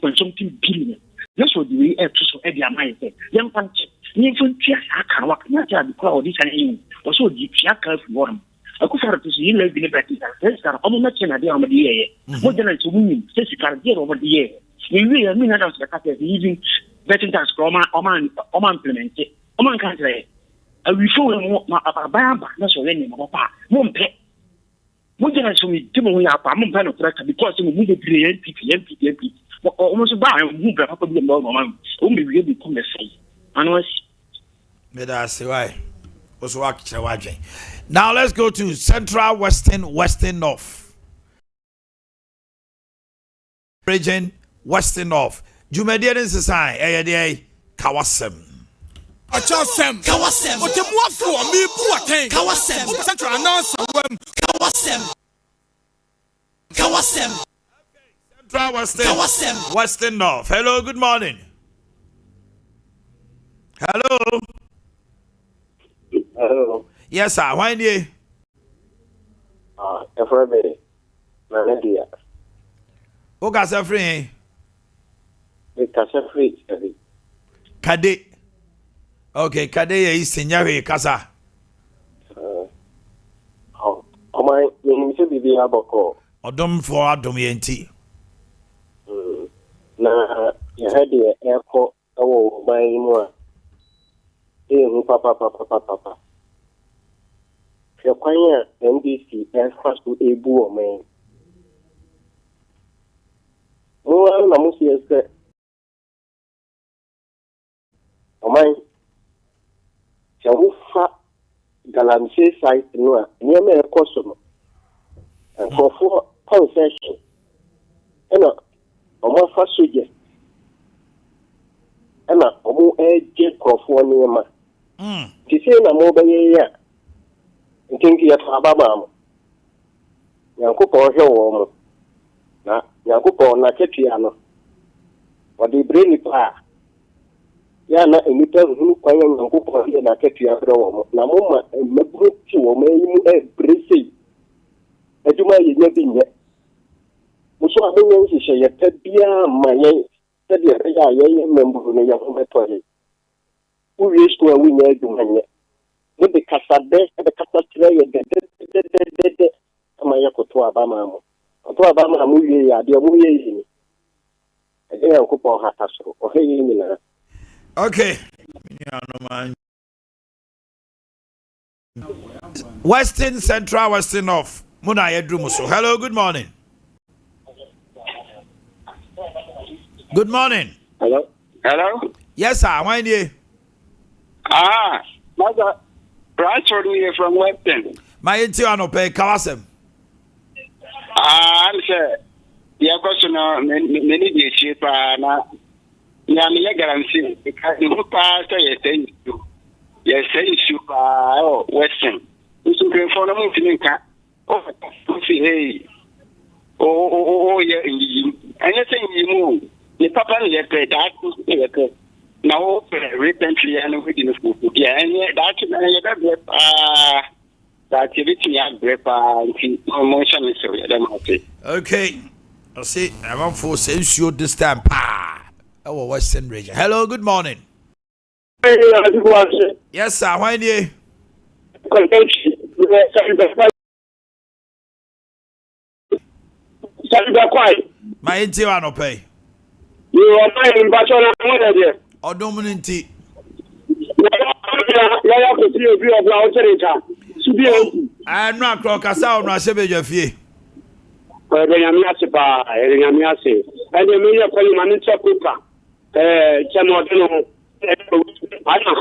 point something billion. That's what we have to show Ade Akye. Young country, even tears I can walk not the crowd this and you. Also, the Fiaka warm. A coup for a person, you live in the British. There's a moment in a day on the year. More than to women, says you can't get over the year. We really mean that the cat is using vetting tax from Oman implemented. Oman country. A reform of Bamba, that's already my papa. Mumpe. More than I saw me, Timmy, our Mumpan of Prata because we needed MP. Almost buy a move probably about Oman. Only we become the same. And was. That's why. Now let's go to Central, Western North. Region, Western North. Jumedian Society, Kawasem. Kawasem. What the more for me, Boakye. Kawasem. Central announce Kawasem. Central, Western North. Hello, good morning. Hello. Hello. Yes, sir. Why do you? Efrebe. Nanedia. Who got a free? Free. Kade. Okay, Kade is senior Casa. My name is Bibi Aboko. Odom for Adom Yenti. Na you had the airport. Oh, my more. Papa. Your NBC as fast to a boo man. Oh, I'm almost here. Oh, my. Shall we fat Galamsey site near me a customer? And for 4 pound session. And a more fast suggest. And a more edge for near my. To say na mobile year. Think you have Abama. Yankupo Hill, na Yankupo na Ketiano. What they bring it pa. Yana a little who quite Yankupo here na Ketiano. Na Moma and Mabruki or may embrace. As you might never be yet. Muso Abin is a Tabia, my member of the young toilet. Who is to a winner doing it? With the Casabe and the Casatray and the Mayako to Abama. To Abama, movie, the movie. I think I'll coupon Hatasso or Hey. Okay. Western, Central, Western North. Muna Yedrumuso. Hello, good morning. Good morning. Hello? Yes, sir. Why do you? Mother, branch here from Western. My Intiano pay Kawasem. I'm sure. Yeah, question many days cheap. Now, I'm guarantee because you pass a thing. Yes, say you Western. You should be for the moving car. Hey. Oh, yeah, anything you move. The papa is that. Now, recently, and within the school. Yeah, and that's everything I grip motion is so. Okay. I see. I want for sense you this time. Our Western region. Hello, good morning. Yes, sir. Why do you? My Intiano pay. You are buying Bachelor. Or dominanti. I'm not clock a sound, I say, your fee. And the mayor calling Manita Cooper. I don't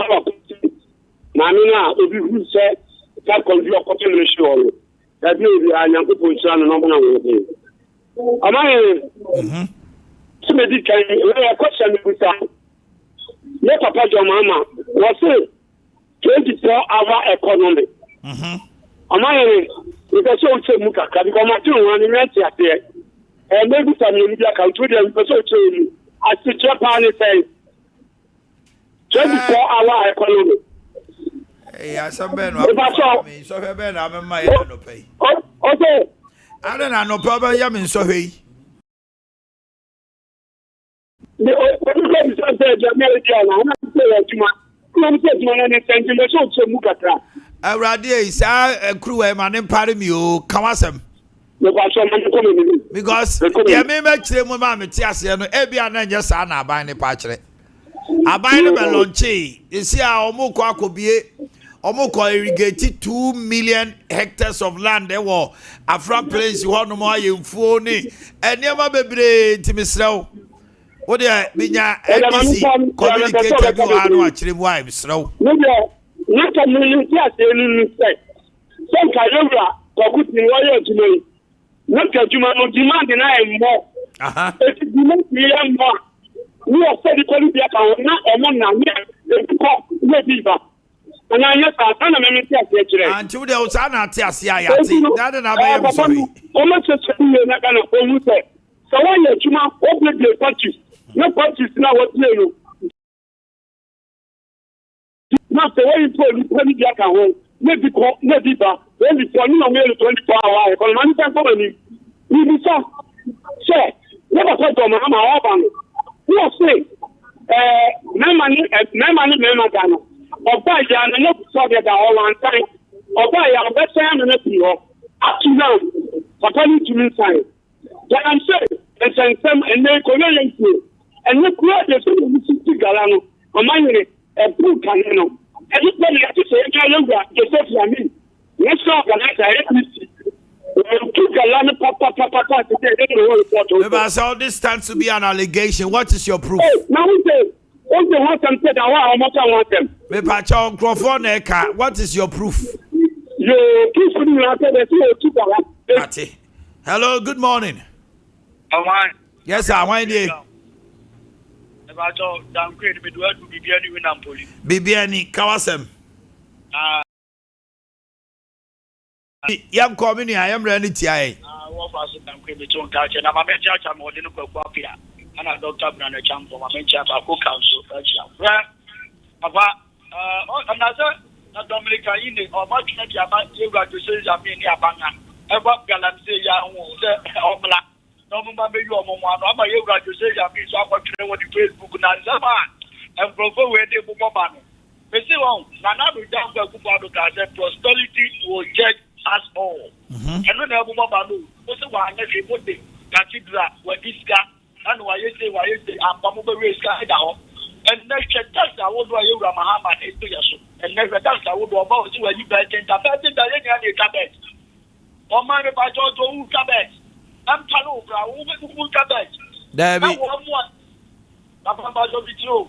have a Mamina, if you say, that can be a cotton ratio. That may be a young people son and nominal. Am I? Somebody can a question with that. Let Papa your mama was it 24-hour economy. Am I? Because so to Muka, because my children in there. And maybe some media can do them for so to as the Japan say 24-hour economy. Hey, some Ben, so Ben, I'm my no pay. Okay. I don't know, no problem. Yamin so hey. Awurade is a crew a man in Parimio, Kawasam. Because the member mu ma meti ase no e bia na nya sa na aban ne pa kire aban ne be launchi isi a omukọ akobie omukọ irrigate 2 million hectares of land e wo Afra Plains ho no mo ayemfuo ni enema bebre ntimisrew wo de binya NBC communicator bi wa no akire mu ai misrew no de na ka mu ti ase ni se sen ka yowra ko kuti wo ye tumei not a human demand and more. If you demand more, we are steady quality account, not a man now, the cop, maybe. And I yes, I can't remember. Until the Osana Tiasia, that and I am sorry. Almost a not going to hold you. So why you human open the purchase? No purchase now what you know. Not the way you put the account. Maybe only for no mere 24 hours. For money company, we be so. Say, never thought of Mama Obama. Who say, no money, no Ghana. Or buy Ghana, no forget that all one time. Or buy a better and a few. Up to now, according to me, time. But I'm saying, and some and they collect you. And look where the 60 Galano, or money, a blue cannon. Everybody has to say, I know that, Joseph Yamin. Let's organize a APC. So all this stands to be an allegation. What is your proof? Now we say, want them said, I want them. What is your proof? Hello, good morning. Yes, sir. Why do you? Bibiani Kawasem. Yam community, I am ready to I. And a doctor Brandon Champ for my mentor for council. Papa, another Dominica in the or much about you got to say Jamini Abanga. Ever Galaxy Omla. No remember you or Mamma, you got to say Jamini, so what you Facebook and provoke where they book up. They say, well, Nana will down the prosperity will judge us all. And when I move about also one every day, Cathedral, where this guy, and why you say, I'm probably raised down. And next test, I would wear you Ramahama and never test, I would go about you when you bet in the cabinet. Or my about your cabinet. I'm Talu, who cabinet. There be one. Papa, you.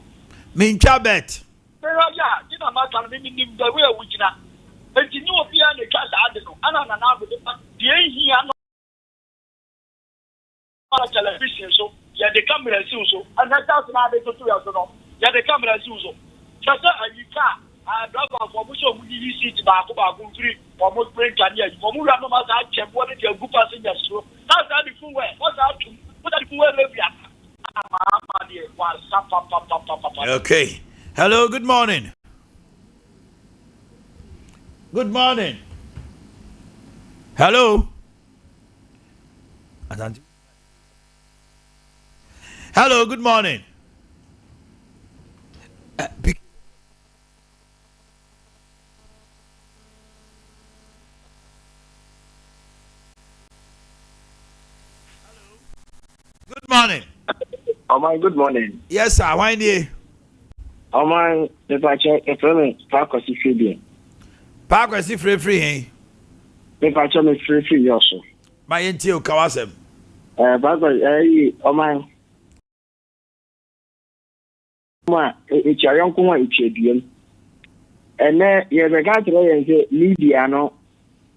Min cabinet. Yeah, you know, my time, meaning the way which now. But you know, if you are the class, I don't know. And I'm not with the here. Television, so yeah, the camera is so, and that's now they go to us. Yeah, the camera is so. Just a you can't. I drop off for Musho, you see to back about 3 or most brain can hear you. For Mura, no matter how check what your group passengers. So that's how the full way. What's out to what are the full way? Okay. Hello, good morning. Good morning. Hello. Hello, good morning. Good morning. Oh my, good morning. Yes, sir. Why do you? Oh my, if I check, if I'm park or see free, park or see free, if I check me free also. My NTO Kawasem. But oh my, it's your young woman, it's your deal. And then you have a guy to say media no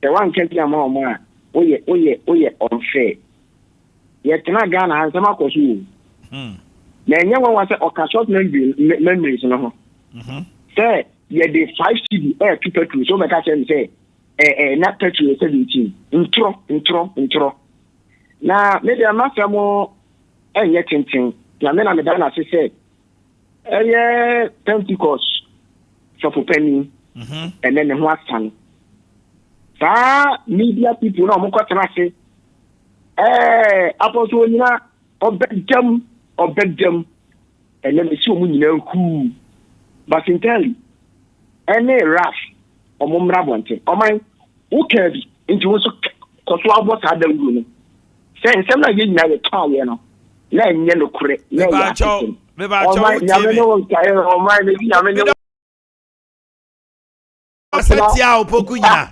the one can't be a more unfair. Yet cannot Ghana has some of you. Then you want to say short memories no. Say yeah the 5 CD air people to so make say not petrol 17 intro. Now maybe I'm not more and yet thing. Na me na me dan ase say Pentecost so for penny and then the ho asan sa media people no mo kwatena se apostle nyina obedjam and then see omu nyina ku but internally any rush omumra bonte oman uka bi nti wo so koso abo sa da ngu no say nsem na ye nyina ye kan ye no na nye no kure na ya action me ba cho Setia opoku nyina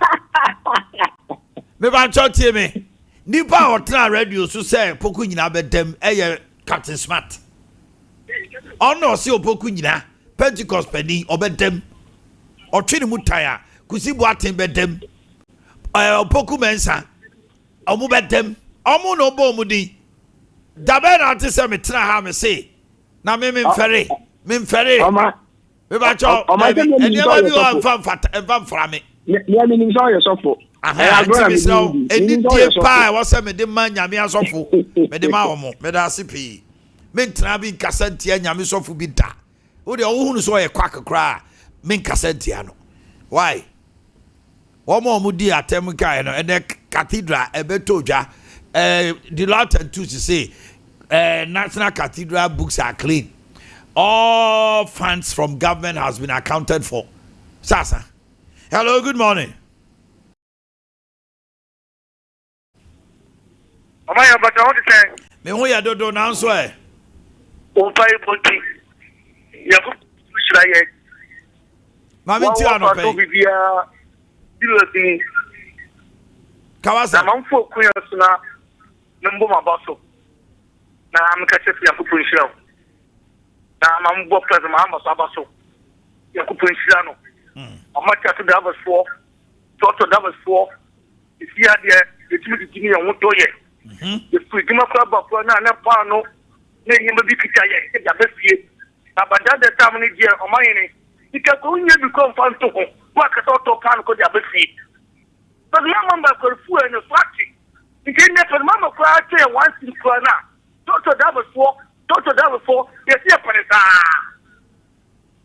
me ba cho tie me nipa otra radio so say opoku nyina bedem eye Captain Smart ono se opoku nyina Pentecost pani obedem otwene mutaya kusi boaten bedem opoku mensa omu bedem omu no bo mu di dabe na ate se me tena ha me se na me mfere me ba cho eni ba bi wa mfa fra me ya me ni so yesofo eni die pa wo se me de ma nyame asofo me de ma wo mo me da sipi me tena bi kasantia nyame sofo bi da wo de wo hunu so ye kwakakra me kasantia no why wo mo di atem kai no ene cathedral ebeto dwa the Latin to say National Cathedral books are clean. All funds from government has been accounted for. Sasa. Hello, good morning. Amaya, but I want to say, me who ya do now so eh. O pai bonti. Ya ko shiraye. Mami ti ano pe. Bibia diloti. Kawasa. Na manfo kuya suna numbo mabaso. Na amkase ya kupunshira. Na mambo plaza mama sabaso. Ya kupunshira no. Amacha to da was for. Toto da was for. If you had the timidity on what doye. If we give a club of na pano, ne yimba bikita ye, ya besi. Abada the time ni je Omanhene. Ika ko nye bi ko fan to ho. Wa ka to kan ko ya besi. But mama ba ko fu en fati. Ike ne for mama ko ate once in na. Toto da was for, yes ya panesa.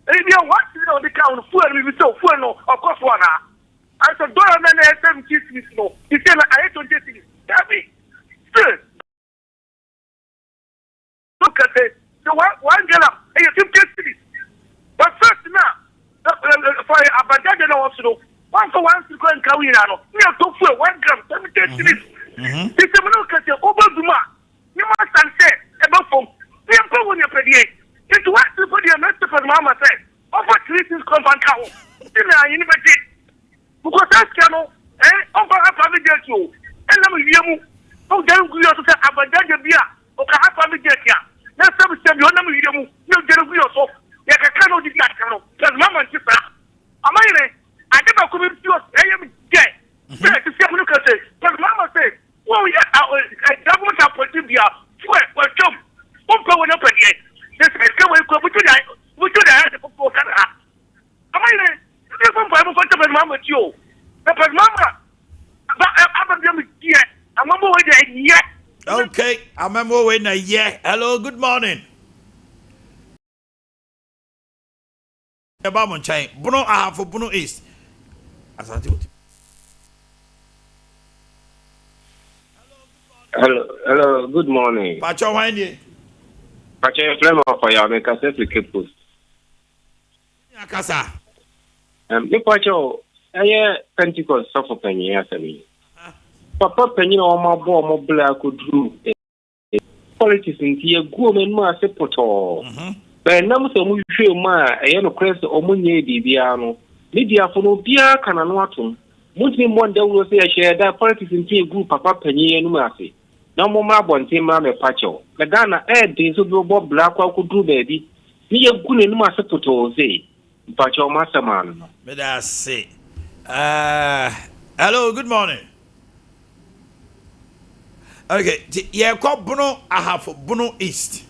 Ebi o what you know the count fu en bi so fu no of course one. I said do na na 70 no. Ike na I 20 cities. Dabi. Look at it. So one girl, hey, you 50 cities. But first now, for Abadja no wants to know. One for one to go and carry now. We are to for 1 gram, 70 cities. This is look at the Obama. You must say about from. We are going to pay. It's what to put your master for Mama said. Opportunities come and cow. University. Because that's cannot. Over a family get you. And let me hear you. Oh, then we also say Abadja Abia. Okay, how family get here? Let's have some you know you get a wheel so. Yeah, I cannot do that. Because Mama is Omanhene, I never come to you. I am dead. To see look at it. Because Mama said, well, yeah, government appointed here. Well, jump. Won't go up again. This is go to the for Canada. Omanhene, there's one Bible for the Mama to you. Because Mama, I'm going to get. I'm on my way there. Okay, I'm on my way now. Yeah. Hello, good morning. About chain. Bruno, I have for Bruno East. Hello, good morning. Pacho, why you? Pacho, flame for your make a set to keep us. Yakasa. Pacho, I Pentecost suffer penny as me. Papa penny on my bomb of black could do politics in here, go and ma sepoto. But now some show ma, a yellow crest or Munye Dibiano. Lydia for no beer can anwatum. Muslim one day will say a share that politics in here group Papa penny and mercy. No more marbon team mamma pacho. The Ghana air days of Bob Black could do baby. Me a good and ma sepoto say. Pacho Masterman. May I say? Hello, good morning. Okay, yeah, call Bono Ahafo, Bono East.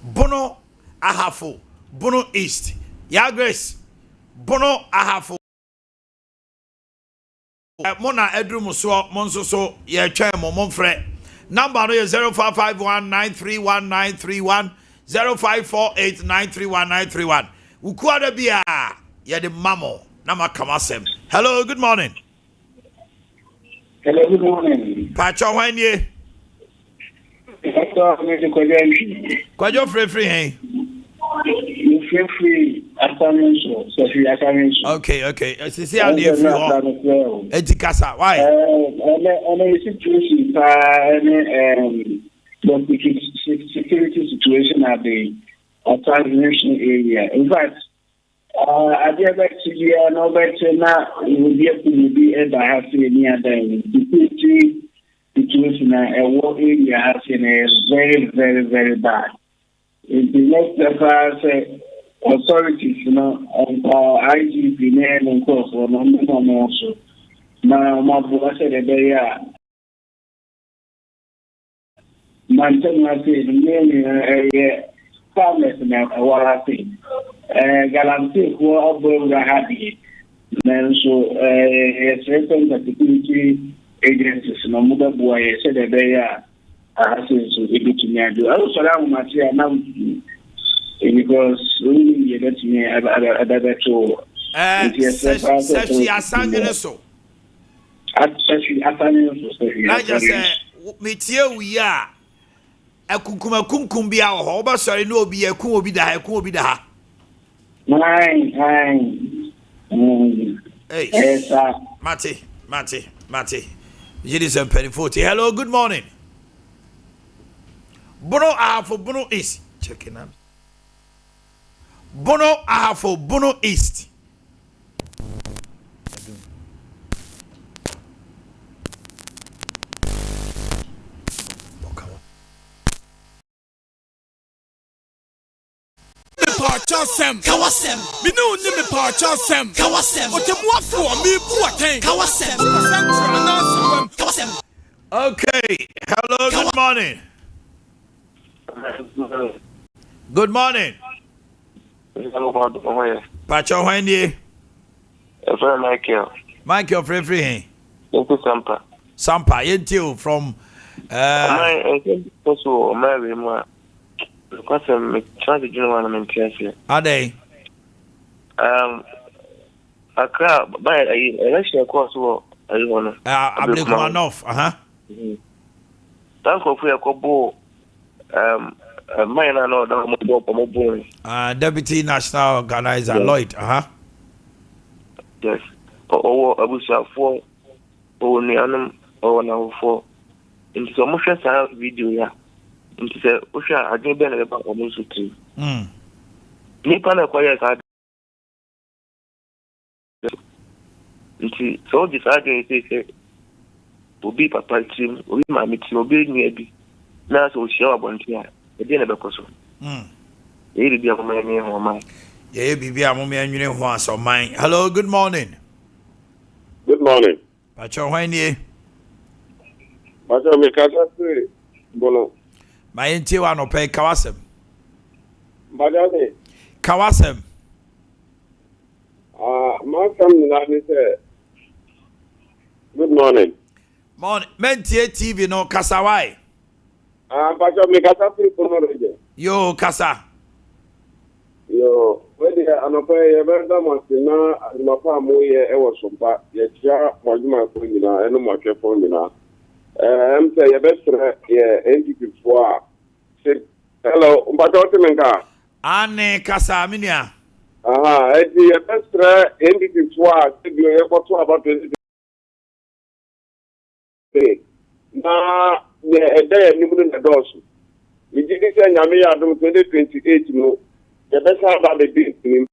Bono Ahafo, Bono East. Yeah, Grace. Bono Ahafo. Mona Edru Muso, Monso, yeah, Chamo, Monfre. Number is 0551931931, 0548931931. Ukwada Bia, yeah, the Mamo, Nama Kamasem. Hello, good morning. Hello, good morning. Pacho, when ye? Kwajo free, hey? You feel free assignment, so free assignment. Okay. See how they free all. Etikasa, why? The situation, the security situation at the transmission area. In fact, Ade Akye no better now. Will be able to be able to have any other security situation. A war area has been very, very, very bad. In the next authorities, you know, IGP and course, or no also. Now, my boss said that they are. Manchester, farmers now, what I think. Galamsey, who are both happy. Then, so, certain security agencies, no matter what I said that they are. I also have my now because we get me a better tool. Sashi Asangene so. Sashi Asangene. I just say, Metia, we are a Kumbia or Hoba, sorry, no be a Kuobida. Hey, Mate. Ladies and penny 40. Hello, good morning. Bono Ahafo Bono East. Checking out. Bono Ahafo Bono East. Kawasem. Binu ni me Kawasem. Otemuafo mi Boakye. Kawasem. Okay. Hello, good morning. Good morning. Pacho, when ye? Michael, free. Sompa, you from Because I'm trying to do one I'm here. Are they? I crowd, but I actually course I want to. I believe one off. Thank you for your couple. Mine I know that I'm Deputy National Organizer Lloyd. Yes. I wish I for near now for into some motion video, yeah. Into the ocean, I didn't bend about almost 2. Nippon acquires so this argument is will be papa team, will be my meeting, will be maybe. Now, so show up on here. It didn't ever cost. It'll be a man. Yeah, be a woman once or mine. Hello, good morning. Good morning. Pacho, when ye? Pacho, me casa bono. My intiwa no pay Kawasem. Badane. Kawasem. My family na say. Good morning. Morning. Mentie TV no kasawai. Pacho, me casa bono reje. Yo, kasa. Yo, where the anope yebenda masina anopa moye ewo Sompa. Ye tia mwajuma ko nyina eno mwake fo nyina. Say your best entity for hello, Mpatote Menka. Anne Casa Minia. Your best entity for you about 20. Now, a day and you the doors. We did this and Yamia 2028. No, the best about the business.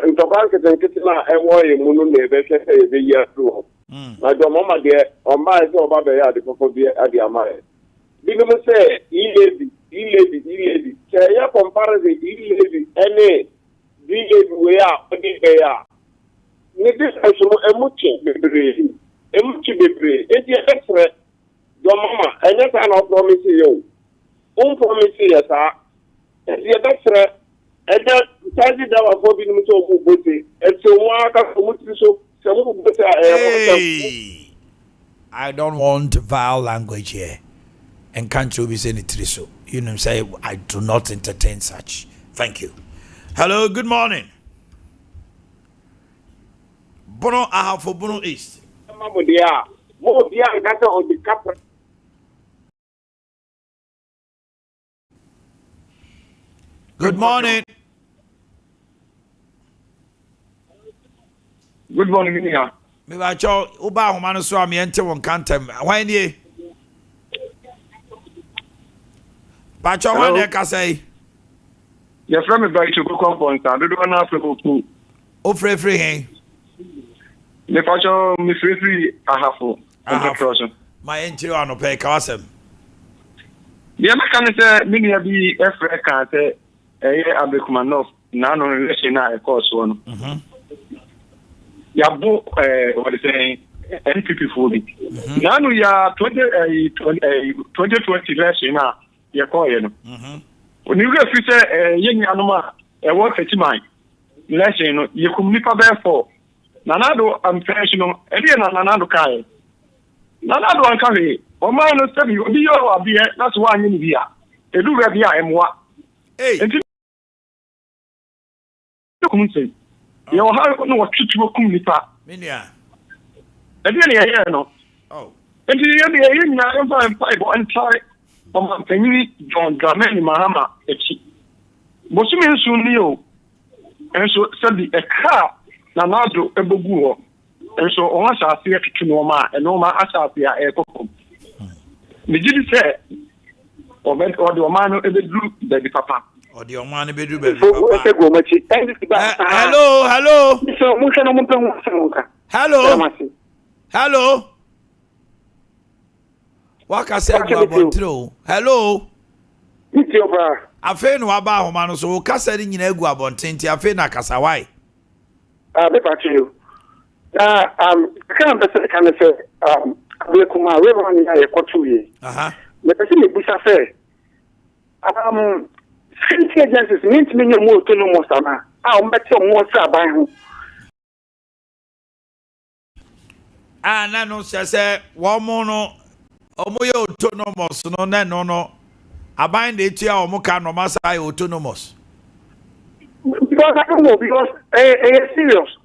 And Tobanka and Kittina and Warrior Moon, the year through. Na jo mama de o ma se o ba be ya de fofo bi ade amae bi no say e lady say ya comparison e lady any DJ we are odi be ya ni this so emuchi bebre enti e fere your mama enya ta na promise you promise ya sa enti e fere enya tazi da wa fo bi ni so ku bote enti won aka ko mutri so se mo bote I don't want vile language here. And can't you be saying it so? You know, say I do not entertain such. Thank you. Hello, good morning. Bono aha for Bono East. Good morning. Good morning, Minia. Me ba cho uba homano so am yente won kantem. Hwan nie? Ba cho wan e ka say. Your friend me by to go compound, and do na Africa ku. O free hen. Me pa cho me free ahafo. My entry on pay kawasem. The American say Minia bi efre ka say Abekumanov na no relation na e course one. Yabo what is saying NPP for it. Now no ya 2020 election na ya call you know. When you get future yen anoma e work at mine. Election no you come nipa be for. Nanado am professional e dey na nanado kai. Nanado an kai. O man no say obi yo abia that's why you bia. E do we bia emwa. Hey. Come say you have no what to come nipa. Minia. E dey na here no. Oh. And you na five and try on penny John Dramani Mahama echi. Bosumi nsu ni o. Enso sabi e car na nado ebogu ho. Enso o wan sa afi etutu no ma e no ma asa afi a e kokkom. Me gidi say o be o de o ma no e be dru baby papa. O de o ma no be dru baby papa. Hello. Hello. Waka say go abontro. Hello. Afe no aba ahoma no so kasa ni nyina egu abontenti afe na kasa why? Be back to you. Can say we come we run here for 2 years. Me person me busa say security agencies need to be more autonomous na. O mbete o mo sa ban ho. Na no say wo mo no omo ye autonomous no na no aban de tia omo ka no masa autonomous. Because I don't know, because it's serious.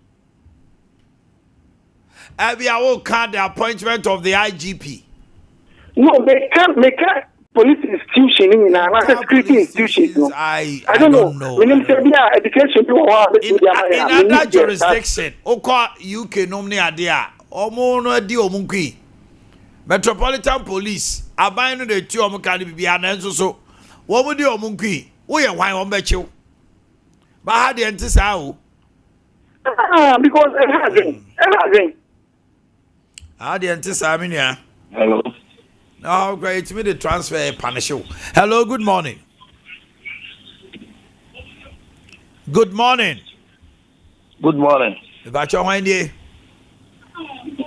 Abia will count the appointment of the IGP. No, they can't make a police institution in a security institution. I don't know. In education, in other jurisdiction, Oka UK nomini adia, Omo no di omunkui. Metropolitan Police, abino de two omukani be an so. What would you omunkui? We are why on bechu. But how the antisao? Because it hasn't. How the antisaminia? Hello. No, great. Me the transfer punish you. Hello, good morning. Good morning. Good morning. About your mind here?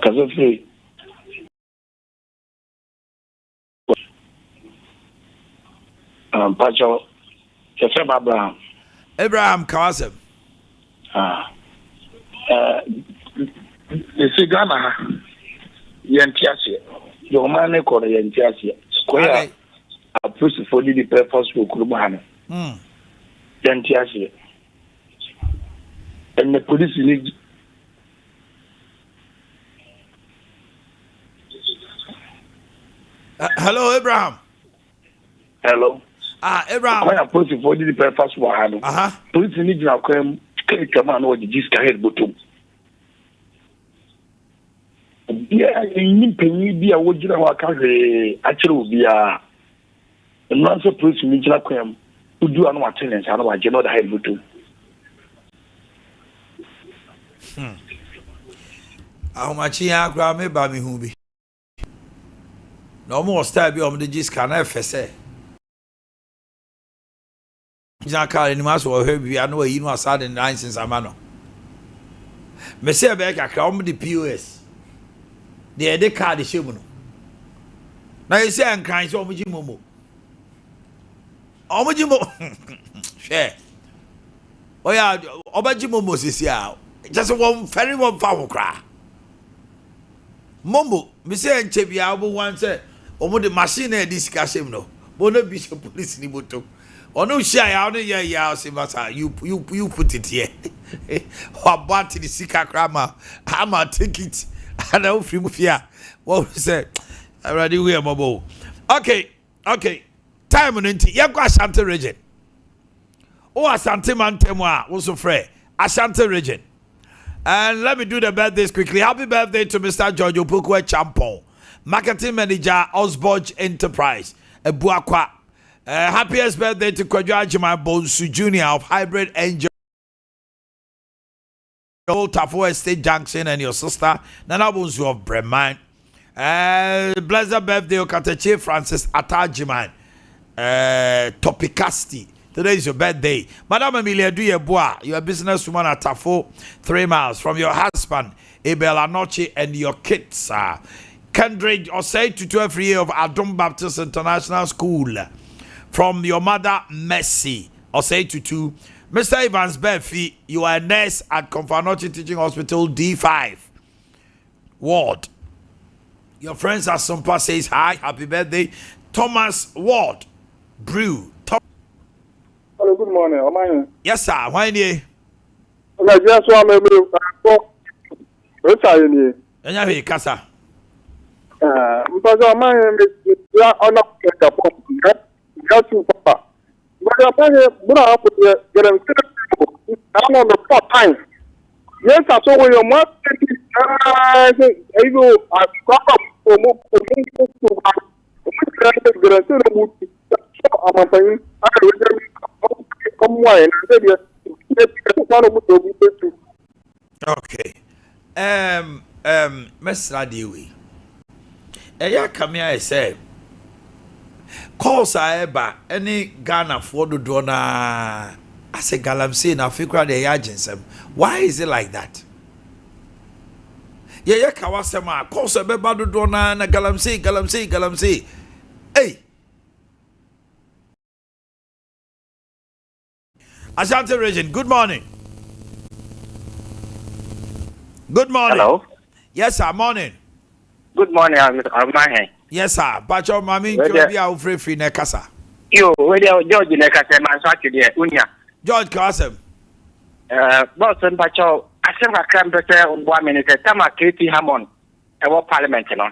Kazafi. Pacho. Abraham. Abraham Kawasem. You see, Ghana, Yantiasia, your man called Yantiasia, Square, a push for the purpose for Kurumana. Yantiasia. And the police need. Hello, Abraham. Hello. Abraham. I approach for the purpose for Hano. Police need to come on what the Jiska head bottom. Yeah, you can be a wood actually be a non police need to come who do an attendance. I know I cannot head bottom. How much ya grab me by me who be? No more stab you on the Jiska, I say. Jaka ni maso o hebi anu wa yinu asade nine since amano. Me say be kakra om the POS. The card shemu no. Na you say ankran so omuji momo. Omuji mo. Share. Oya obaji momo sisi a. Just one very one fa kra. Momo, me say enche bia obo wan say omo the machine e dis ka shemu no. Bo no be police ni moto. Ono share ya ono ya say masa you put it here. Or bought the sika krama. I'ma take it. And I free mufia. What we say? I ready we bobo. Okay. Time on inti. Ya go Ashanti region. Oh Ashanti man temwa. Also free. Ashanti region. And let me do the birthdays quickly. Happy birthday to Mr. George Opokwe Champon, marketing manager, Osborge Enterprise, Boakye. Happiest birthday to Kwadwo Ajima Bonsu Jr. of Hybrid Angel Tafo Estate Junction and your sister Nana Bonsu of Breman. Blessed birthday Okateche Francis Atajiman Topicasti. Today is your birthday. Madam Amelia Duyebois, you're a businesswoman at Tafo, 3 miles from your husband, Abel Anoche, and your kids. Kendrick Osei to 12th year of Adom Baptist International School. From your mother, Mercy, Osei to 2. Mr. Evans Befi, you are a nurse at Confanochi Teaching Hospital, D5 Ward. Your friends at Sompa says hi, happy birthday. Thomas Ward, Brew. Hello, good morning. Omanhene. Yes, sir. Why nie? I just want to what's are you? Enya he kasa. Because Omanhene ya ona ka pop. Got to papa. But Omanhene bura hapo get them I'm on the 4th time. Yes, I saw your mom you are proper for more okay. Mr. Dewi. Eya kamia say calls are eba any Ghana for the donor. I say galamsey na fikra de yajinsem. Why is it like that? Yeah, kawasema calls eba do donor na galamsey. Hey. Ashanti region, good morning. Good morning. Hello. Yes, sir. Morning. Good morning, Omanhene. Yes, sir. Bacho mami nkibi a free na kasa. Yo, where George Nekase man so actually unya. George Kasem. Boss Bacho, asem ka kram bete on 1 minute tama KT Hammond e wo parliament no.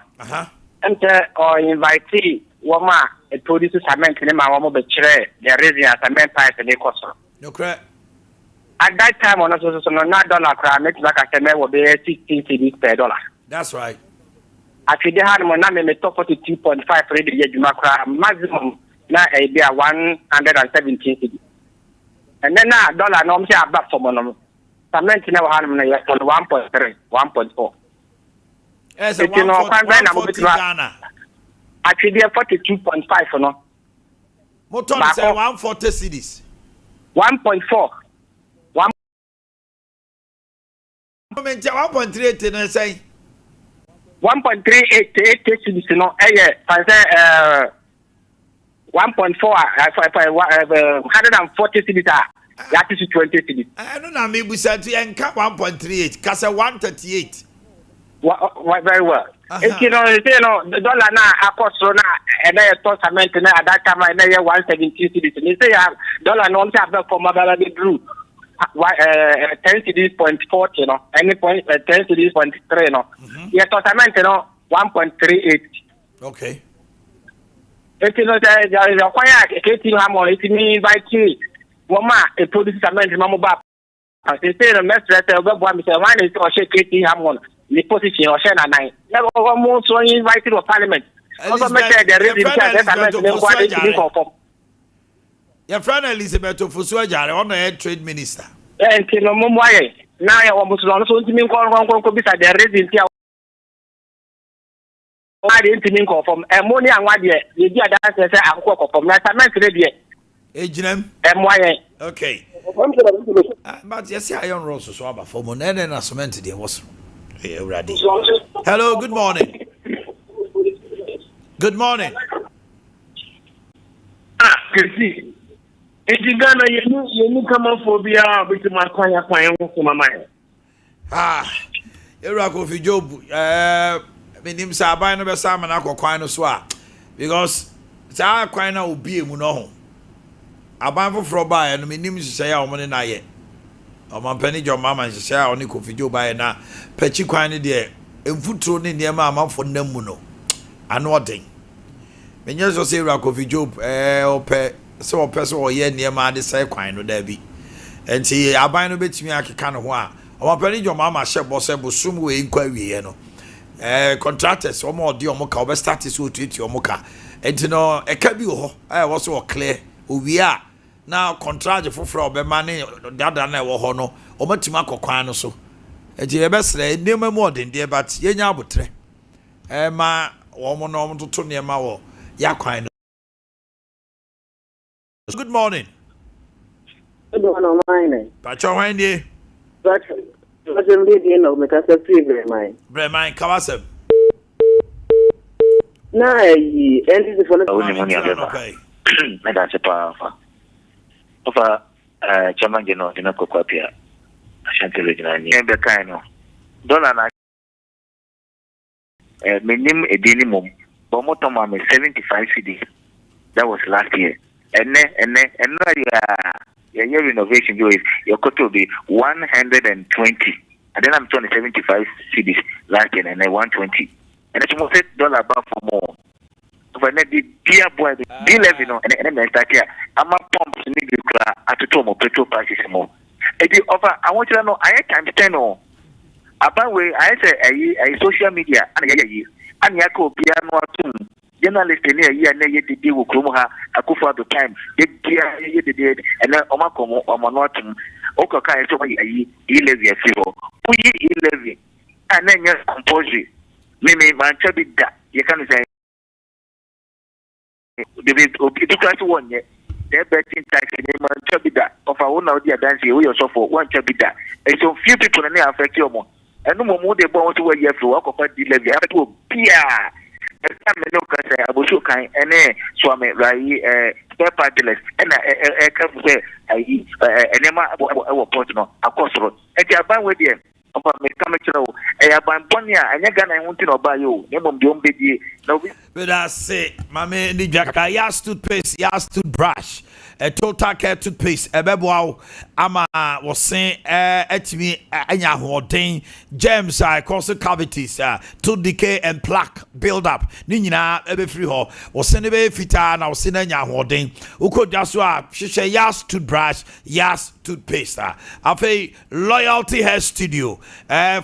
Or invite woma e produce cement ni ma wo be kire the reason cement price dey cost. No correct. At that time on also so no dollar cra make back cement will be 16 cedis per dollar. That's right. Actually, they had money me top 42.5 for the year maximum na e be 117 cedis. And then na dollar no say back for money. Cement na had money 1.3, 1.4. Yes, 140 Ghana. Actually, 42.5 for no. Motor say 140 cedis. 1.4. 1.38 na say 1.38 cedis no eh 1.4 140 cedis that is 20 cedis. I don't know me busa to enka 1.38 kasa 138. Very well. If you know the dollar na akoso na and then cement na at that time na 117 cedis. They say dollar no say above for mabala be drew 10 cedis point 40 you know any point 10 cedis point 3 no. Yeah, cement no 1.38. Okay. If you know there is a quiet KT Hammond it mean by T Woma a produce cement mamo ba. As they say the mestre obo me say why is to shake KT Hammond the position or share na 9. Never almost so invited to parliament. Also make the reason that cement no quite to conform. Your friend Elizabeth Ofosuajare on the trade minister. And no mo why now you almost no so ntimi nko bisa the reason tia why ntimi nko from money and why the dey that say akoko from na cement dey there Ejinem. MYN. Okay. But yes, iron rolls so about for money and a cement there was. Hello, good morning. Good morning. Kesi. Eti Ghana yenu kama phobia bitu makwanya kwanya ko mama. Era ko fi job menim sa aban no be sa ma na akokwan no so a because sa kwan na obi emu no ho. Aban foforo ba no menim hye ya omo ne na ye. Omampani jo mama hye ya oni ko fi job ba ye na pachi kwan ne de emfuturo ne ne ma amafo nam mu no. Ano odin. Menye so say era ko fi job ope so person oye niema de sai kwan no da bi enti aban no betimi akeka no ho a omapani jo mama hye bose bosum we nkwa wiye no contractors omo odi omo ka obe start so tueti omo ka enti no eka bi ho wo so clear owie a na contract foforo obe mane dada na wo ho no omatimi akokwan no so enti e besre niema mu odin de but yenya abotre ma wo mo no toto niema wo yakwan. Good morning. Good morning, mine. Pacho Wendy. But I'm reading of because of free mine. Bremine, Kawasem. Nah, and this is for the that's a power. Of Chairman General, the Nako Quapia. I shan't tell you, the kind of dollar. Minimum a minimum. Bomotoma 75 CD. That was last year. And your renovation your cost will be 120. And then I'm trying 75 CDs last year and then 120. And it's almost $8 above for more. But then the dear boy, the level, and then start here. I'm a pump to need to at the top of petrol prices more. And the offer, I want you to know, I can't stand on. About way, I say a social media, and Yako piano tune. Journalist in here, na yet the will come Akufa at the time. Yet the dead, and then Omakomo or Monotum, Oka is only a levy a zero. We levy, and then your composure. Mimi Manchabida, you can say the class 1 yet. They're betting tax in Manchabida of our own idea dancing. We also for one chabida. And so few people in there affect you more. And no more they want to wear your flow, occupy the levy. I have to be and Swami Rai spare partless and a come say an Emma Portino, a coastal. And you are bound with them about mechanical, a Bambonia, and you're gonna want to know by you. Don't be no. But I say, my man, the Jacka, yas toothpaste, yas toothbrush, a total care toothpaste, a bebo, ama was saying, at me, anya hoarding, germs, causing cavities, tooth decay and plaque build up. Nina, every free hole, was sending a fita, and I was saying, anya hoarding, who could just swap, she say, yas toothbrush, yas toothpaste. I pay Loyalty Hair Studio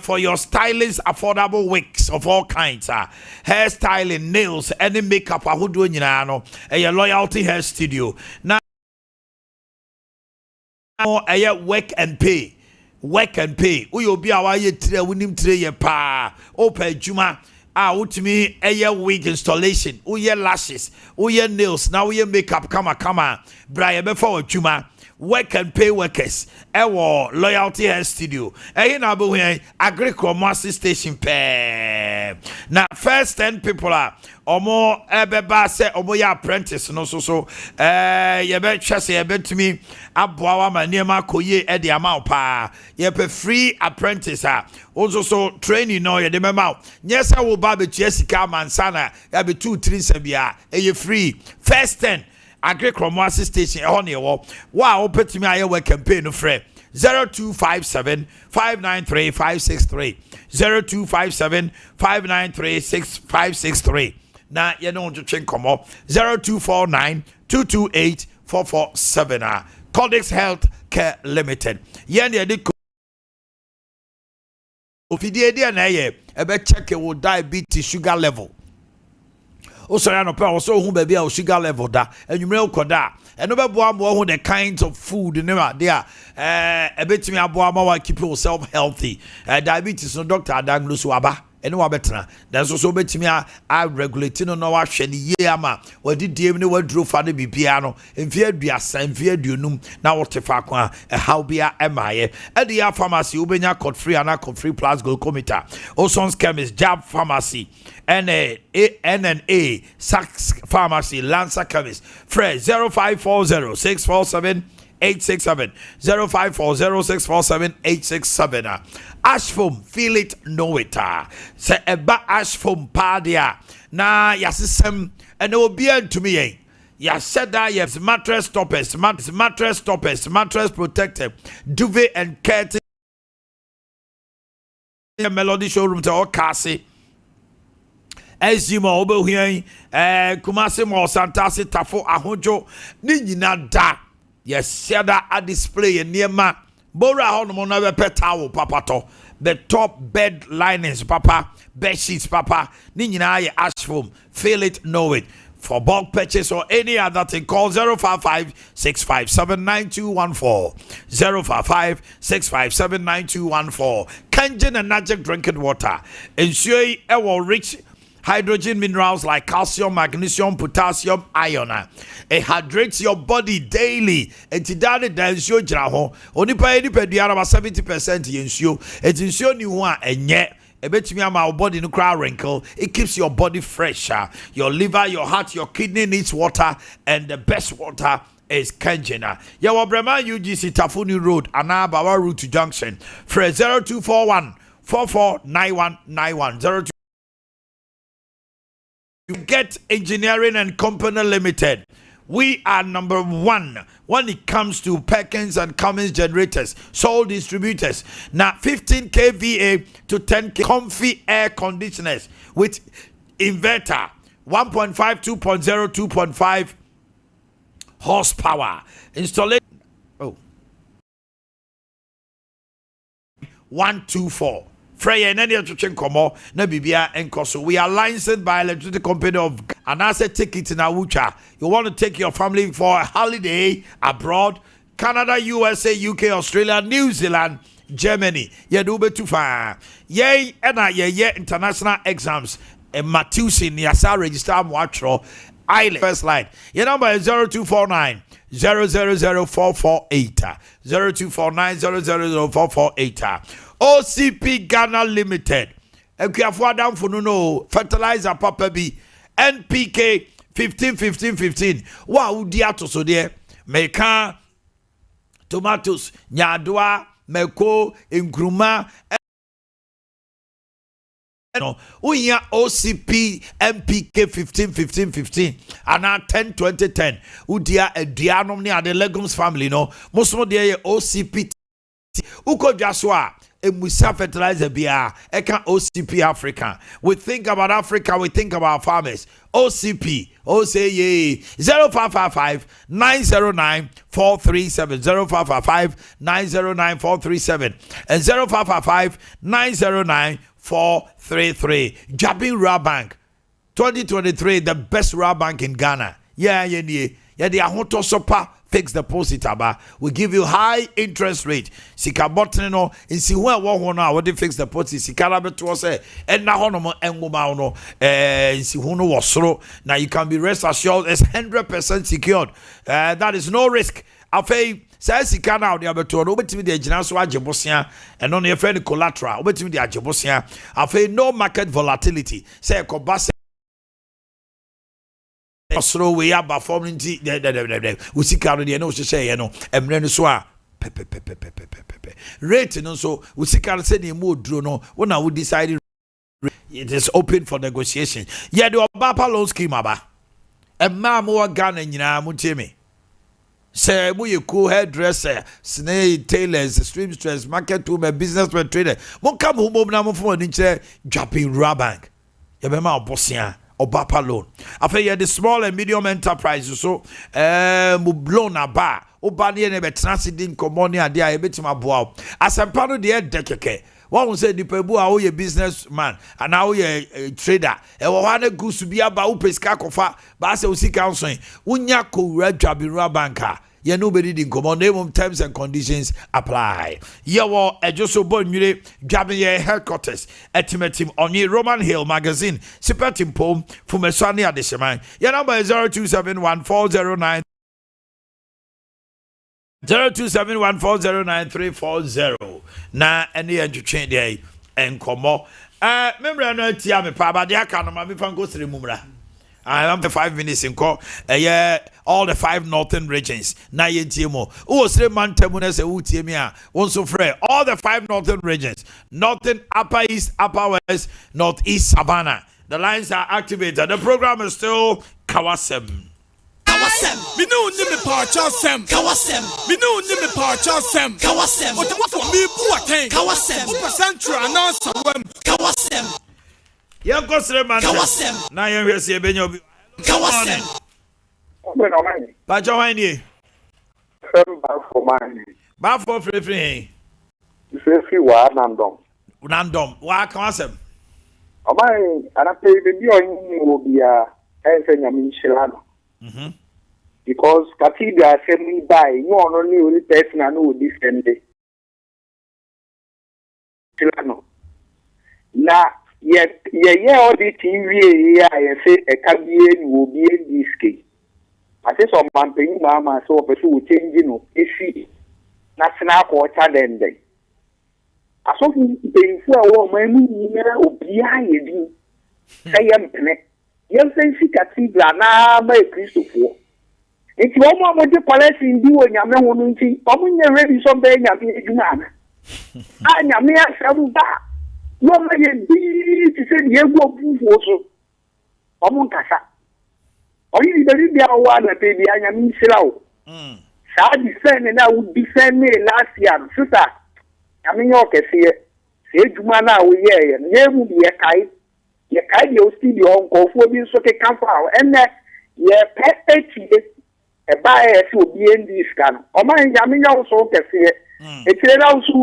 for your stylish, affordable wigs of all kinds, hairstyling, nails. Any makeup I would do in a Loyalty Hair Studio. Now, a work and pay. Work and pay. We will be our year today. We need to pa. Open Juma. With me a wig installation. We lashes. We nails. Now we makeup. Come on. Brian before Juma. Work and pay workers. Ewo Loyalty Hair Studio. Na bo here Agriculture Station pe. Na first 10 people are omo ebeba se omo ya apprentice no so ye be twese ye betumi aboa ma niema koye e de ama pa. Ye pe free apprentice also so training no ye de mema. Nyesa wo ba be sika mansana ya be 2-3 sabia ye free. First 10 Agriculture Station ehone wo wa opetimi aye work campaign no frɛ 0257 593 563 0257 593 6563 na ye no ntwetwe nkomo 0249 228 447 Codex Health Care Limited ye na de ofidie dia na ye ebe check wo diabetes sugar level. Also, I know also who baby our sugar level da and you may koda and no more the kinds of food in there a bit me aboa keep yourself healthy diabetes no doctor diagnose waba ene wa betena then so betimi a regulate no na wa hwe ne ye ama wadi diem ne waduro fa ne bibia no mfie aduasa mfie aduonum na wote fa kwa how bia emaye Ade Akye pharmacy ubenya code free and code free plus glucometer Oson's chemist Jab pharmacy NNA Saks pharmacy Lancer chemist Fred 0540 647 867 0540 867 Ash foam, feel it, know it. Say eba ash foam padia. Na yasisem and will be to me. Ya said that yes, mattress stoppers, mattress stoppers, mattress protector, duvet and curtain. Melody showroom to all Cassie. As you mo obo here, Kumasi mo Santasi Tafo Ahojo, Nina da. Yes, said that a display near ma. Bora hono na be towel papa to the top bed linings papa bed sheets papa ni nyina ye ash foam feel it know it for bulk purchase or any other thing call 055 657 9214 055 657 9214 Kangen and Magic drinking water ensure e will rich hydrogen minerals like calcium, magnesium, potassium, iron. It hydrates your body daily. It's done ensure jraho. Only pay any pediara 70% ensure. It ensure you want and yet a bit me my body no cry wrinkle. It keeps your body fresh. Your liver, your heart, your kidney needs water, and the best water is Kenjena. Yawa Brema UGC Tafuni Road, Anabawa Route to Junction. Fred 0241 449191 02. Get Engineering and Company Limited. We are number one when it comes to Perkins and Cummins generators, sole distributors. Now 15 kVA to 10 comfy air conditioners with inverter 1.5, 2.0, 2.5 horsepower. Installation 124. Freya and any other komo na bibia enkoso. We are licensed by electricity company of and as a ticket in Awucha. You want to take your family for a holiday abroad, Canada, USA, UK, Australia, New Zealand, Germany. You do be too far. Yay, and ye international exams. And Matusin, Yasa register Mwatro Island. First line. Your number is 0249 000448 0249 000448. OCP Ghana Limited. Ekuyafo down for no fertilizer papa bi NPK 15. Wa udi ato so de meka tomatoes nyadwa meko nkruma no unya OCP NPK 15 and 10 2010 udia aduanom ne ade legumes family no moso de OCP uko dwaswa emusa fertilizer bia eka OCP Africa. We think about Africa, we think about farmers. OCP, OCP 0555 909 437 0555 909 437 and 0555 909 433. Jabin Rural Bank 2023, the best rural bank in Ghana. Yeah, the ahoto sopa fixed deposit aba. We give you high interest rate. Sika botene no insi hu a wo ho no a wo de fixed deposit sika la beto say and na ho no mo enguma no insi hu no wo soro. Now you can be rest assured it's 100% secured. That is no risk. Afei say sika na wo de beto no betimi de agina so agebosia and no e friend collateral betimi de agebosia. Afei no market volatility. Say ekobase osro we ya perform nti we sika no de no hye no emre no so a rate no so we sika say na mu oduro no wona we decide it is open for negotiation. Yeah, the Obapa loan scheme aba emma mo Ghana nyina mo temi say mo ye cool hairdresser, snail tailors, streamstress, market woman, businessman, trader. Mo come home na mo fo ni kire Japan Rural Bank. Ya be ma obosia Obapa loan. After the small and medium enterprises, so loan aba. Oba ne be transiting common ade a betima boa. Asempa no de dekeke. One say the pebu a wo ye businessman and now ye trader. E wo wane gusu bi aba wo pesika kofa ba se wo sika nso. Unya ko wura Jabin Rural Bank a Yeah, nobody didn't come on. Name terms and conditions apply. Yeah, well, I just so born you grabbing your headquarters. Estimating on your Roman Hill magazine. Super team poem from a sunny addition. Your number is 0271409340. 0271409340. Na any entertain day and come on. Remember, no tia me pa, but they can't mammy fan go to the mumra. I am the 5 minutes in call. All the 5 northern regions. Na ye timo. Oh, 3 man temunes e utimia. One so free. All the 5 northern regions. Northern, Upper East, Upper West, Northeast Savannah. The lines are activated. The program is still Kawasem. Me no name Pacha Sem. Kawasem. Me no name Pacha Sem. Kawasem. What for me Boakye? Kawasem. Central announce wem. Kawasem. Young Cosre man. Kawasem. Na yen we see benyo. Kawasem. Pacha wani. Ba for man. Ba for free. Free wa nandom. Nandom. Wa Kawasem. O man ana pay be on obi a ense nyame nshilano. Because cathedral assembly by no only person I know defend it. Na ye all the TV I say a Caribbean will be in this case. I say some man paying mama so person will change if national quarter then day. I saw him paying for a woman will be hiding. Say Yes, say cathedral na my Christopher. If you want more to collect in do and Yaman won't see, I'm ready something at the man. I am mere seven back. No, my dear, to say you go proof also. Among Casa. Only the Libya one, baby, I am in Slow. So I defend and I would defend me last year, sister. I mean, okay, see, say to man now, yeah, and there will be a kite. Ye kind of still your uncle for being so can out, and ye pet a buyer to be in this can. O my Yamin also can see it. It's also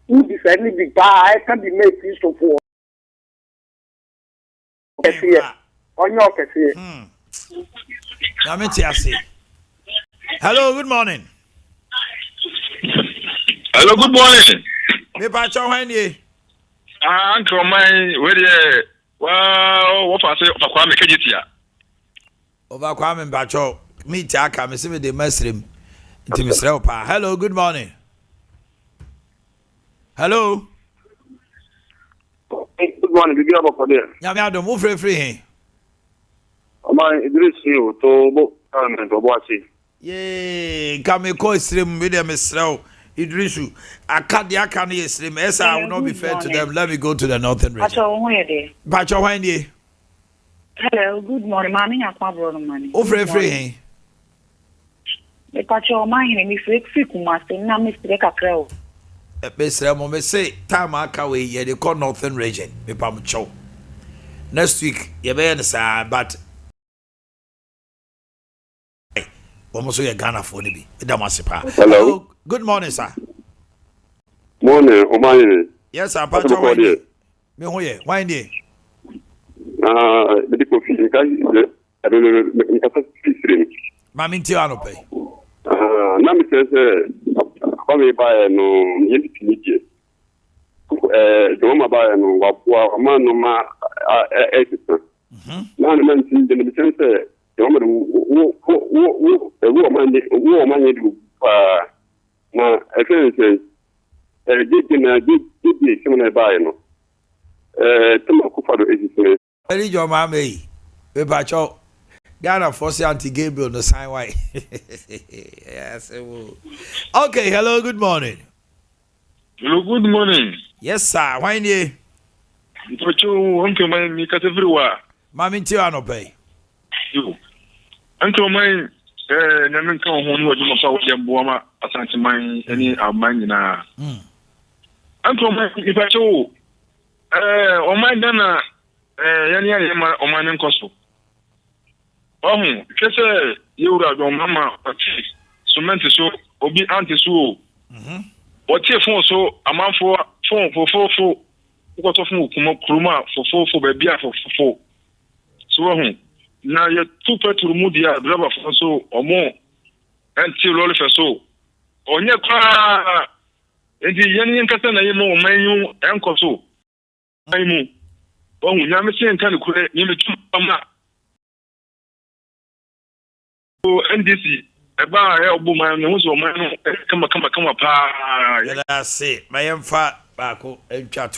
who defend the buy can be made peace to four. On your see. Hello, good morning. Hello, good morning. Me Pacha Wani. Uncle mine, where well, what I say, Kwame Kejitia. Over Kwame Bacho, me Taka, me see me the Muslim. Hello, good morning. Hello. Good morning, Bibi Abakode. Yami Adam, move free. My Idris you to Boakye. Yay, come call stream with them Israel. Idrisu, I can't stream. Yes, I will not be fair to them. Let me go to the northern region. Pacho Wani. Hello, good morning. Mommy, I can't borrow money. Oh, free. The Pacho Omanhene if you fix master, now Mr. Cacrell. Mr. Mome say, time I can wait, yeah, they call northern region. Me Pamucho. Next week, you better say, but almost a Ghana for me. Hello. Good morning, sir. Morning, Omanhene. Yes, sir. Pacho Wani. Me hoye. Why ndi? The coffee I don't know. Mami nti ano pay. Na me say kwame buy no yenti tinije. Do ma buy no wapoa ma no ma exit. Na na man tin de me say do ma wo man do na efense did someone buy no tuma ku fado exist. Eli jo ma me Pacho Ghana force anti Gabriel no sign why. Yes. Okay, hello, good morning. Hello, good morning. Yes, sir. Why ni? Pacho, uncle mine me kat everywhere. Mami nti ano pay. You. Uncle mine na men kan ho no aduma fa wo yambo ma asante man ani aman nyina. Uncle mine Pacho o man dana yani ma o man nkoso. Kese yura do mama ati cement so obi anti so o tie fon so amanfo fon fofofo ko to fun kuma fofofo be bia fofofo so na ye tu petru mu dia driver fon so omo until roll for so. On your car, and the young cousin, I am on menu and coso. I move. Oh, never seen kind of correct, you know, NDC. About elbow man, who's your man, come up, that's it. My fat back and chat.